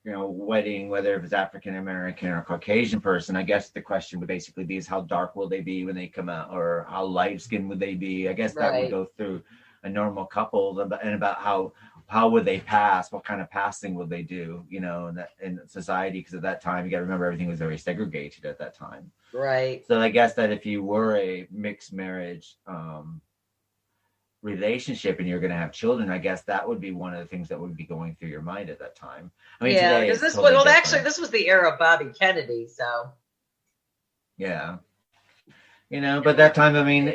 wedding, whether it was African American or Caucasian person, I guess the question would basically be is how dark will they be when they come out, or how light skinned would they be? I guess that would go through a normal couple, and about how would they pass, what kind of passing would they do, in society, because at that time you got to remember everything was very segregated at that time. Right. So I guess that if you were a mixed marriage relationship and you're going to have children, I guess that would be one of the things that would be going through your mind at that time. I mean, yeah, because this was the era of Bobby Kennedy, so yeah. But that time, I mean,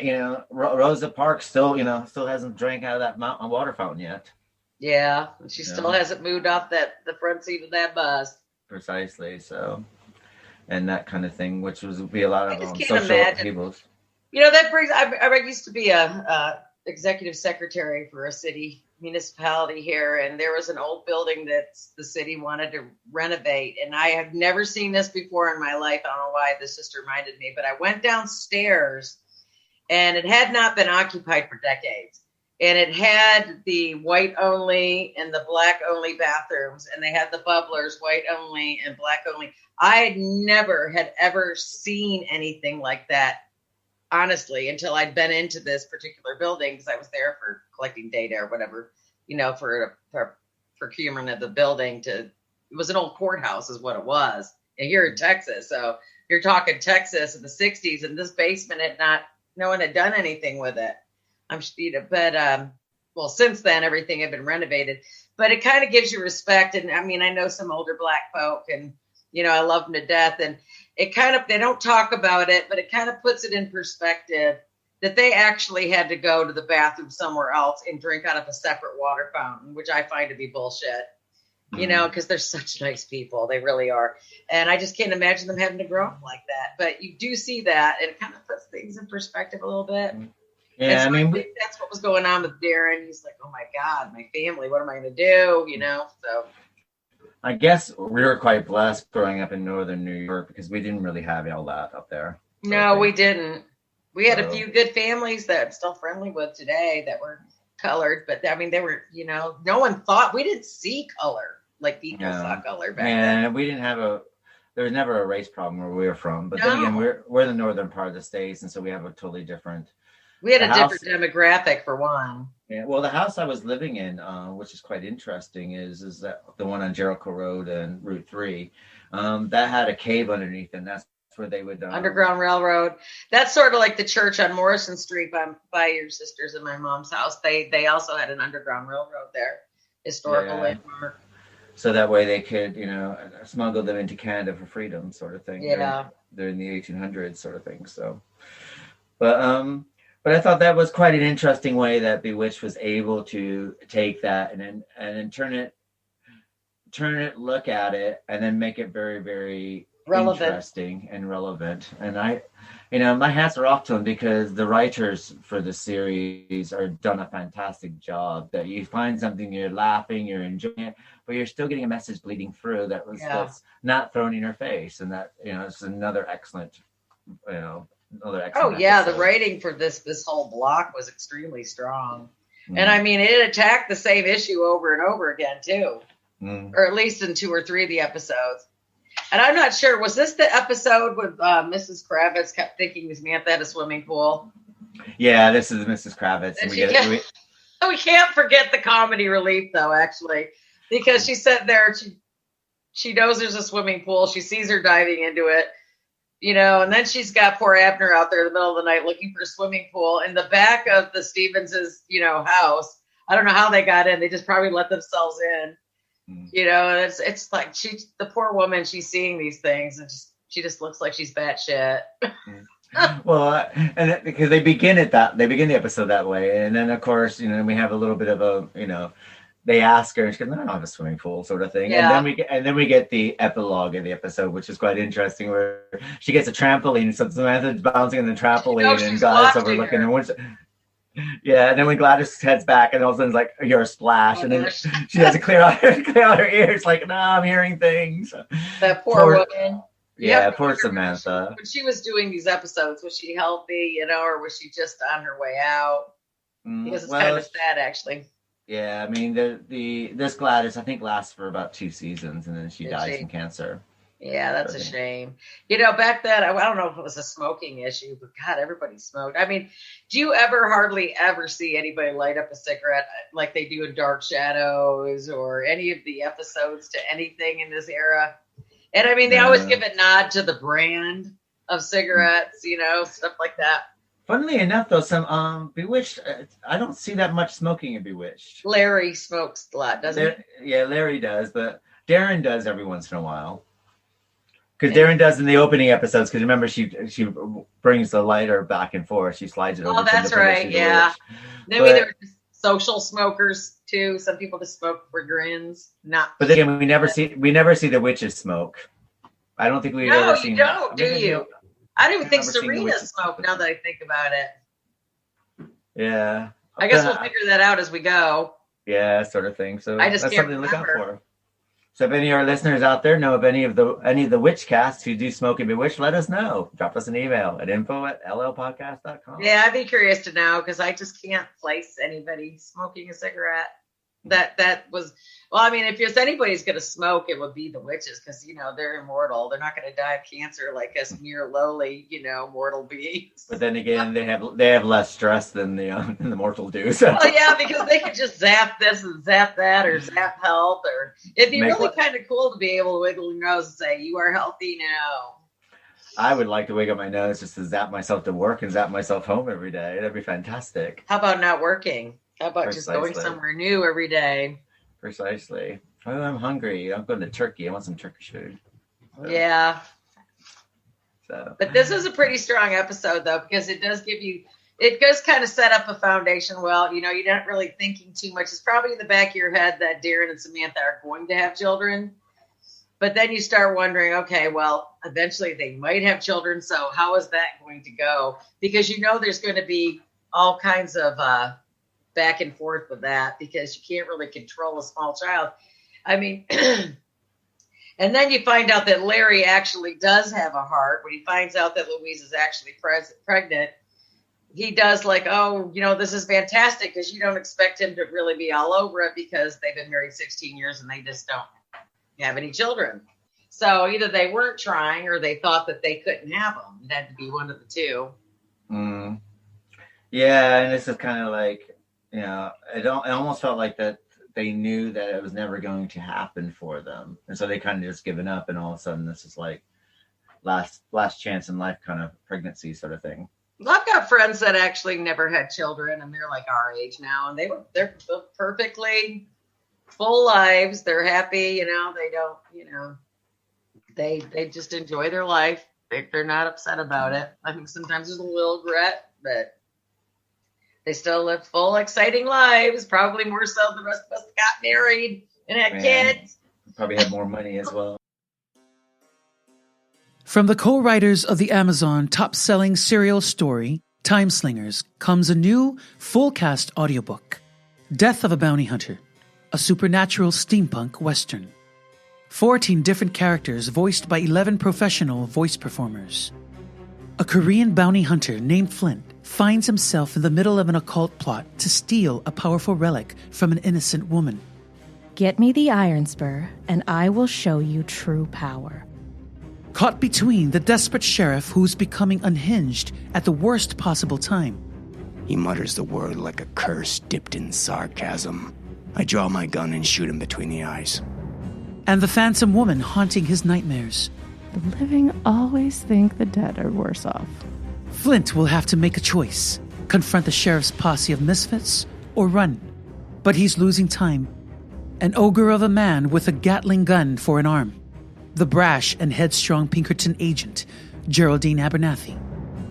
Rosa Parks still hasn't drank out of that mountain water fountain yet. Yeah, she still hasn't moved off the front seat of that bus. Precisely. So, and that kind of thing, which would be a lot of social upheavals. That brings. I used to be a executive secretary for a city municipality here, and there was an old building that the city wanted to renovate, and I have never seen this before in my life. I don't know why this just reminded me, but I went downstairs and it had not been occupied for decades, and it had the white only and the black only bathrooms, and they had the bubblers white only and black only. I had ever seen anything like that, honestly, until I'd been into this particular building, because I was there for collecting data or whatever, for procurement of the building. It was an old courthouse is what it was. And here in Texas. So you're talking Texas in the 60s, and this basement no one had done anything with it. Well, since then, everything had been renovated, but it kind of gives you respect. And I mean, I know some older black folk, and, I love them to death. And they don't talk about it, but it kind of puts it in perspective that they actually had to go to the bathroom somewhere else and drink out of a separate water fountain, which I find to be bullshit, because they're such nice people. They really are. And I just can't imagine them having to grow up like that. But you do see that, and it kind of puts things in perspective a little bit. Yeah, so I think that's what was going on with Darrin. He's like, oh my God, my family, what am I going to do? So. I guess we were quite blessed growing up in northern New York, because we didn't really have all that up there. No, we didn't. We had a few good families that I'm still friendly with today that were colored, but I mean, they were, no one thought, we didn't see color like people saw color back then. And we didn't have there was never a race problem where we were from. But then again, we're in the northern part of the States, and so we have a totally different. We had a different demographic for one. Yeah, well, the house I was living in, which is quite interesting, is that the one on Jericho Road and Route 3, that had a cave underneath, and that's where they would Underground Railroad. That's sort of like the church on Morrison Street by your sisters and my mom's house. They also had an Underground Railroad there, historical landmark. So that way they could, smuggle them into Canada for freedom, sort of thing. Yeah, during the 1800s, sort of thing. So, but I thought that was quite an interesting way that Bewitched was able to take that and then turn it, look at it, and then make it very, very interesting and relevant. And my hats are off to them, because the writers for the series are done a fantastic job. That you find something, you're laughing, you're enjoying it, but you're still getting a message bleeding through that's not thrown in your face. And that, it's another excellent, episode. The writing for this whole block was extremely strong. And I mean, it attacked the same issue over and over again too, or at least in 2 or 3 of the episodes. And I'm not sure, was this the episode with Mrs. Kravitz kept thinking Samantha had a swimming pool? Yeah, this is Mrs. Kravitz. And we can't forget the comedy relief though, actually, because she sat there, she knows there's a swimming pool, she sees her diving into it, and then she's got poor Abner out there in the middle of the night looking for a swimming pool in the back of the Stevens's, house. I don't know how they got in. They just probably let themselves in. You know, it's like the poor woman, she's seeing these things and she just looks like she's batshit. Well, and because they begin the episode that way, and then of course, we have a little bit of a, they ask her, and she goes, "No, I don't have a swimming pool," sort of thing. Yeah. And then we get the epilogue of the episode, which is quite interesting, where she gets a trampoline, so Samantha's bouncing on the trampoline, and Gladys overlooking her. Yeah, and then when Gladys heads back, and all of a sudden it's like, "You're a splash," and then she has to clear out her ears, like, "No, I'm hearing things." That poor woman. Yeah, poor Samantha. When she was doing these episodes, was she healthy, or was she just on her way out? Because it's kind of sad, actually. Yeah, I mean, this Gladys, I think, lasts for about 2 seasons, and then she dies from cancer. Yeah, that's a shame. Back then, I don't know if it was a smoking issue, but God, everybody smoked. I mean, do you hardly ever see anybody light up a cigarette like they do in Dark Shadows or any of the episodes to anything in this era? And I mean, they always give a nod to the brand of cigarettes, stuff like that. Funnily enough, though, some Bewitched, I don't see that much smoking in Bewitched. Larry smokes a lot, doesn't he? Yeah, Larry does, but Darrin does every once in a while. Because Darrin does in the opening episodes, because remember, she brings the lighter back and forth. She slides it over. Oh, that's right, yeah. Maybe there were social smokers, too. Some people just smoke for grins. But then again, we never see the witches smoke. I don't think we've ever seen that. No, you don't, do you? I don't even think Serena smoked, now that I think about it. Yeah. I guess we'll figure that out as we go. Yeah, sort of thing. So I just that's can't something to look out remember. for. So if any of our listeners out there know of any of the witch casts who do smoke and Bewitched, let us know. Drop us an email at info@llpodcast.com. Yeah, I'd be curious to know, because I just can't place anybody smoking a cigarette. That was, well, I mean, if anybody's going to smoke, it would be the witches, because, they're immortal. They're not going to die of cancer like us mere lowly, mortal beings. But then again, they have less stress than the mortal do. So. Well, yeah, because they could just zap this and zap that, or zap health, or it'd be really kind of cool to be able to wiggle your nose and say, "You are healthy now." I would like to wiggle my nose just to zap myself to work and zap myself home every day. That'd be fantastic. How about not working? How about just going somewhere new every day? Precisely. Oh, I'm hungry. I'm going to Turkey. I want some Turkish food. Yeah. So. But this is a pretty strong episode, though, because it does kind of set up a foundation. Well, you're not really thinking too much. It's probably in the back of your head that Darrin and Samantha are going to have children. But then you start wondering, okay, well, eventually they might have children. So how is that going to go? Because there's going to be all kinds of back and forth with that, because you can't really control a small child. I mean, and then you find out that Larry actually does have a heart. When he finds out that Louise is actually pregnant, he does like, oh, this is fantastic, because you don't expect him to really be all over it, because they've been married 16 years and they just don't have any children. So either they weren't trying or they thought that they couldn't have them. It had to be one of the two. Yeah, and this is kind of like, it almost felt like that they knew that it was never going to happen for them, and so they kind of just given up, and all of a sudden this is like last chance in life kind of pregnancy sort of thing. I've got friends that actually never had children, and they're like our age now, and they're perfectly full lives. They're happy, they don't, they just enjoy their life. They're not upset about it. I think sometimes there's a little regret, but they still live full, exciting lives, probably more so than the rest of us got married and had kids. Probably had more money as well. From the co-writers of the Amazon top-selling serial story, Timeslingers, comes a new, full-cast audiobook, Death of a Bounty Hunter, a supernatural steampunk western. 14 different characters voiced by 11 professional voice performers. A Korean bounty hunter named Flint finds himself in the middle of an occult plot to steal a powerful relic from an innocent woman. Get me the Iron Spur, and I will show you true power. Caught between the desperate sheriff who's becoming unhinged at the worst possible time. He mutters the word like a curse dipped in sarcasm. I draw my gun and shoot him between the eyes. And the phantom woman haunting his nightmares. The living always think the dead are worse off. Flint will have to make a choice. Confront the sheriff's posse of misfits or run. But he's losing time. An ogre of a man with a Gatling gun for an arm. The brash and headstrong Pinkerton agent, Geraldine Abernathy.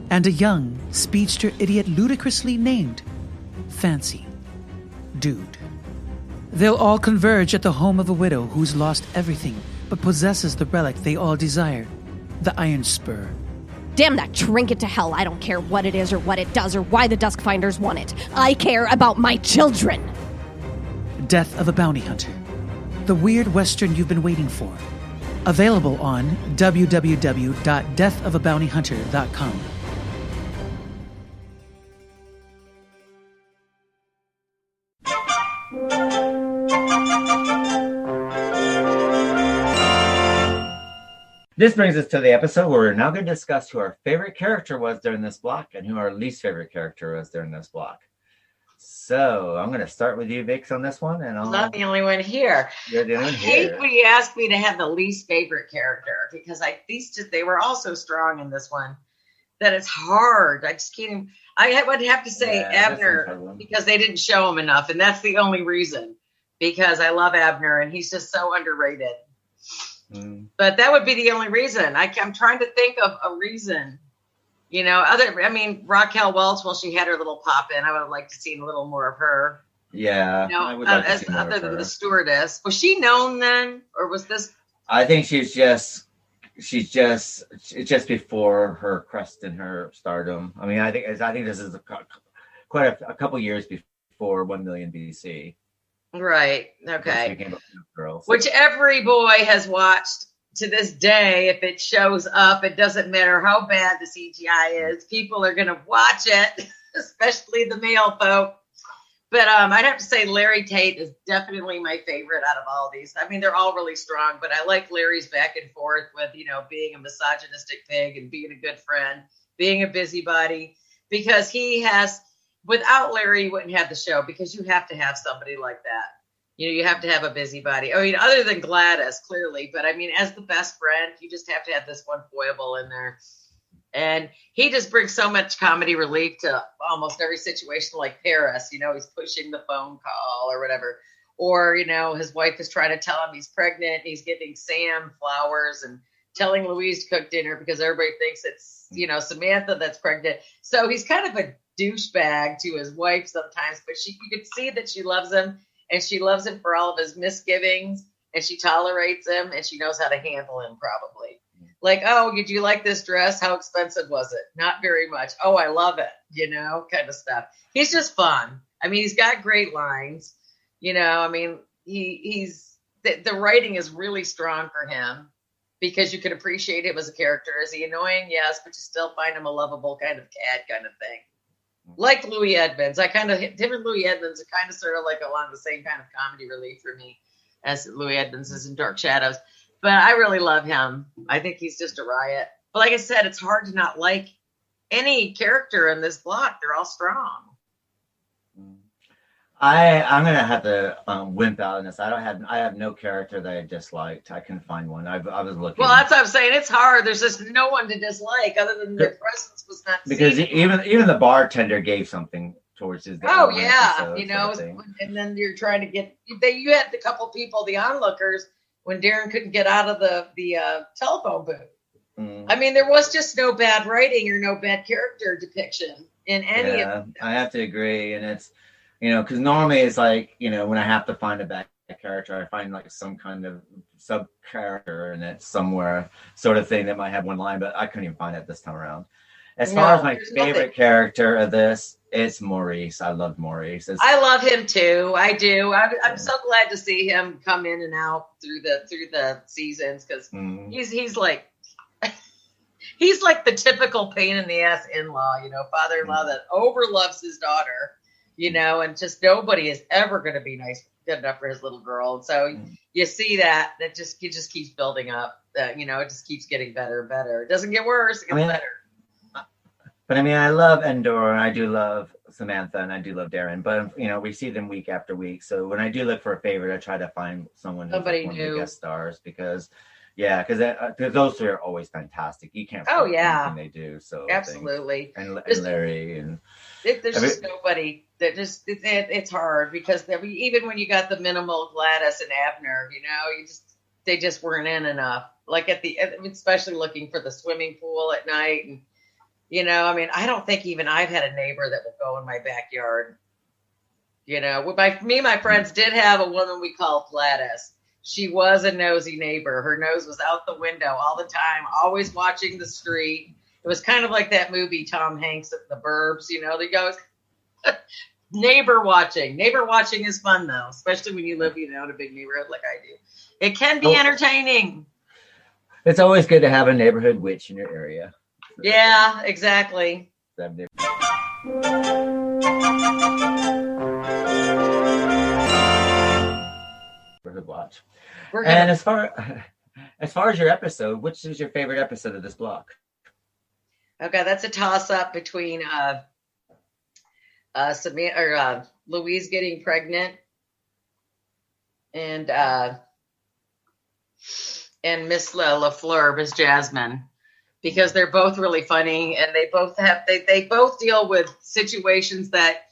And a young, speedster idiot ludicrously named Fancy Dude. They'll all converge at the home of a widow who's lost everything but possesses the relic they all desire, the Iron Spur. Damn that trinket to hell. I don't care what it is or what it does or why the Duskfinders want it. I care about my children. Death of a Bounty Hunter. The weird western you've been waiting for. Available on www.deathofabountyhunter.com. This brings us to the episode where we're now going to discuss who our favorite character was during this block and who our least favorite character was during this block. So I'm going to start with you, Vix, on this one. And I'm not the only one here. You're the only one I hate here. when you ask me to have the least favorite character because they were all so strong in this one that it's hard. I just can't even, I would have to say Abner because they didn't show him enough. And that's the only reason, because I love Abner and he's just so underrated. But that would be the only reason. I'm trying to think of a reason, Racquel Welch, well, she had her little pop in. I would have liked to see a little more of her. Yeah. I would like to see more other of than her. the stewardess. Was she known then? Or was this? I think she's just before her crest and her stardom. I mean, I think this is quite a couple years before 1 million BC. Right. Okay. Girls. Which every boy has watched to this day. If it shows up, it doesn't matter how bad the CGI is. People are going to watch it, especially the male folk. But I'd have to say Larry Tate is definitely my favorite out of all these. I mean, they're all really strong, but I like Larry's back and forth with, being a misogynistic pig and being a good friend, being a busybody, because without Larry, you wouldn't have the show, because you have to have somebody like that. You have to have a busybody. I mean, other than Gladys, clearly, but I mean, as the best friend, you just have to have this one foible in there. And he just brings so much comedy relief to almost every situation, like Paris, he's pushing the phone call or whatever. Or, his wife is trying to tell him he's pregnant. He's giving Sam flowers and telling Louise to cook dinner because everybody thinks it's, Samantha that's pregnant. So he's kind of a douchebag to his wife sometimes, but you could see that she loves him, and she loves him for all of his misgivings, and she tolerates him, and she knows how to handle him probably. Like, oh, did you like this dress? How expensive was it? Not very much. Oh, I love it, kind of stuff. He's just fun. I mean, he's got great lines, I mean, he's the writing is really strong for him because you can appreciate him as a character. Is he annoying? Yes, but you still find him a lovable kind of cat kind of thing. Like Louis Edmonds. Him and Louis Edmonds are kind of sort of like along the same kind of comedy relief for me as Louis Edmonds is in Dark Shadows. But I really love him. I think he's just a riot. But like I said, it's hard to not like any character in this block. They're all strong. I'm gonna have to wimp out on this. I have no character that I disliked. I couldn't find one. I was looking. Well, that's what I'm saying. It's hard. There's just no one to dislike other than their presence was not because seen. even the bartender gave something towards his. Oh yeah, and then you're trying to get. You had a couple people, the onlookers, when Darrin couldn't get out of the telephone booth. I mean, there was just no bad writing or no bad character depiction in any of them. I have to agree, and it's. Because normally it's like, when I have to find a bad character, I find like some kind of sub character in it somewhere, sort of thing that might have one line, but I couldn't even find it this time around. As far as my favorite character of this, it's Maurice. I love Maurice. I love him too. I do. I'm so glad to see him come in and out through the seasons because he's like he's like the typical pain in the ass in-law, father-in-law that overloves his daughter. And just nobody is ever going to be good enough for his little girl. And so you see that it just keeps building up. It just keeps getting better and better. It doesn't get worse; it gets better. But I mean, I love Endora, and I do love Samantha, and I do love Darrin. But we see them week after week. So when I do look for a favorite, I try to find somebody new guest stars because, Yeah, because those three are always fantastic. You can't. Oh yeah, anything they do. So absolutely. And Larry and there's just nobody that just it's hard because even when you got the minimal Gladys and Abner, they just weren't in enough. Like especially looking for the swimming pool at night, and I don't think even I've had a neighbor that will go in my backyard. My friends did have a woman we called Gladys. She was a nosy neighbor. Her nose was out the window all the time, always watching the street. It was kind of like that movie Tom Hanks at The Burbs. They go neighbor watching. Neighbor watching is fun though, especially when you live, in a big neighborhood like I do. It can be entertaining. It's always good to have a neighborhood witch in your area. Yeah, exactly. Watch. And as far as your episode, which is your favorite episode of this block? Okay, that's a toss up between Samantha or Louise getting pregnant and Miss LaFleur, Miss Jasmine, because they're both really funny and they both deal with situations that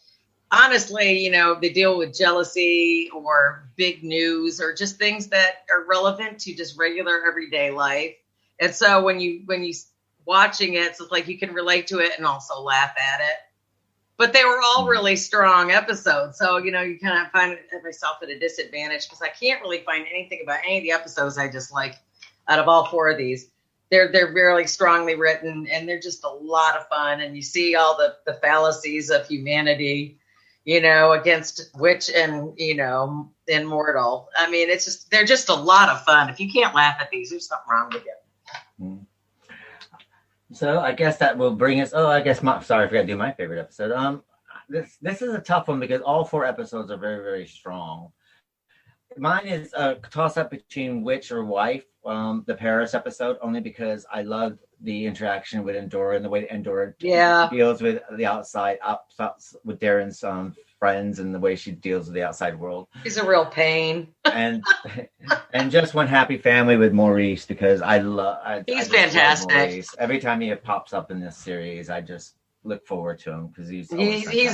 honestly, they deal with jealousy or big news or just things that are relevant to just regular everyday life. And so when you watching it, it's like you can relate to it and also laugh at it. But they were all really strong episodes. So, you kind of find myself at a disadvantage because I can't really find anything about any of the episodes I just like out of all four of these. They're really strongly written and they're just a lot of fun. And you see all the fallacies of humanity, against witch and, immortal. I mean, they're just a lot of fun. If you can't laugh at these, there's something wrong with you. So I guess that will bring us. Oh, I guess sorry, I forgot to do my favorite episode. This is a tough one because all four episodes are very, very strong. Mine is a toss up between witch or wife. The Paris episode, only because I loved the interaction with Endora and the way Endora deals with the outside with Darrin's friends and the way she deals with the outside world. He's a real pain. and just one happy family with Maurice because he's fantastic. Every time he pops up in this series, I just look forward to him because he's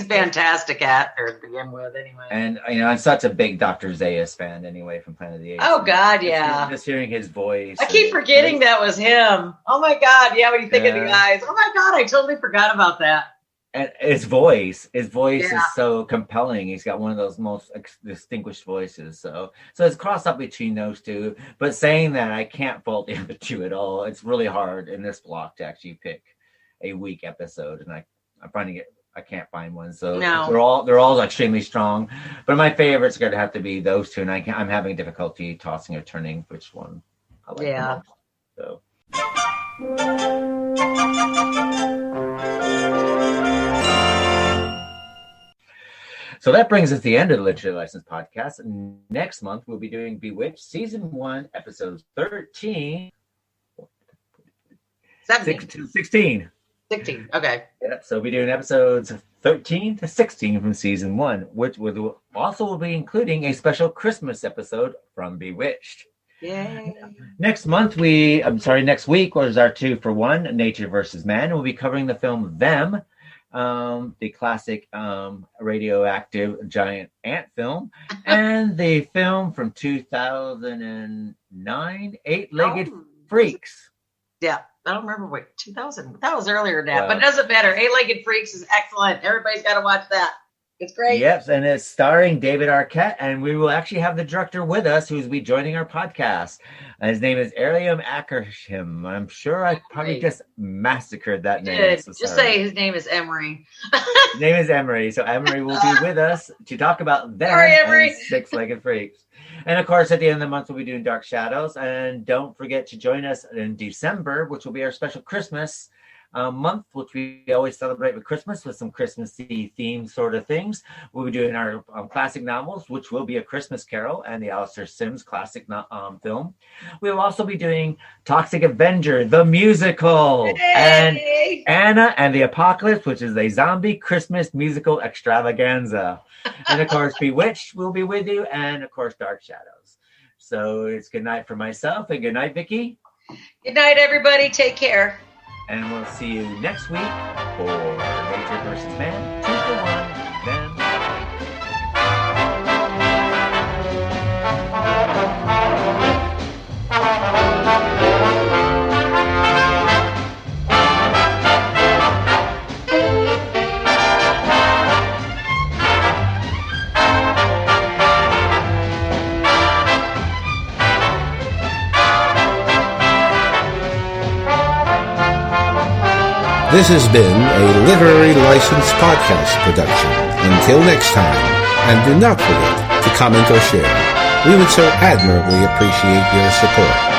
fantastic actor to begin with anyway. And I'm such a big Dr. Zaius fan anyway from Planet of the Apes. Oh God, yeah. Just hearing his voice. I keep forgetting that was him. Oh my God, yeah, when you think of the eyes. Oh my God, I totally forgot about that. And his voice is so compelling. He's got one of those most distinguished voices. So it's crossed up between those two. But saying that, I can't fault the other two at all. It's really hard in this block to actually pick a weak episode, and I'm finding it. I can't find one. So they're all extremely strong. But my favorites are going to have to be those two, and I'm having difficulty tossing or turning which one I like the most. So. So that brings us to the end of the Literary License Podcast. Next month, we'll be doing Bewitched Season 1, Episodes 13. 16. 16, okay. Yeah, so we'll be doing episodes 13 to 16 from Season 1, which will also be including a special Christmas episode from Bewitched. Yay. Next week was our 2-for-1, Nature versus Man. We'll be covering the film Them, the classic radioactive giant ant film, and the film from 2009, Eight-Legged Freaks. Yeah, I don't remember 2000. That was earlier than that, but it doesn't matter. Eight-Legged Freaks is excellent. Everybody's got to watch that. It's great. Yes, and it's starring David Arquette, and we will actually have the director with us who's be joining our podcast. His name is Ariam Ackershim. I'm sure I probably just massacred that name. So just say his name is Emery. His name is Emery. So Emery will be with us to talk about Them and Six-Legged Freaks. And of course, at the end of the month, we'll be doing Dark Shadows. And don't forget to join us in December, which will be our special Christmas month, which we always celebrate with Christmas with some Christmassy themed sort of things. We'll be doing our classic novels, which will be A Christmas Carol and the Alistair Sims classic film. We'll also be doing Toxic Avenger, the musical, and Anna and the Apocalypse, which is a zombie Christmas musical extravaganza. And of course, Bewitched will be with you, and of course, Dark Shadows. So it's good night for myself and good night, Vicki. Good night, everybody. Take care. And we'll see you next week for Nature versus Man 2 for 1. Then. This has been a Literary License Podcast production. Until next time, and do not forget to comment or share. We would so admirably appreciate your support.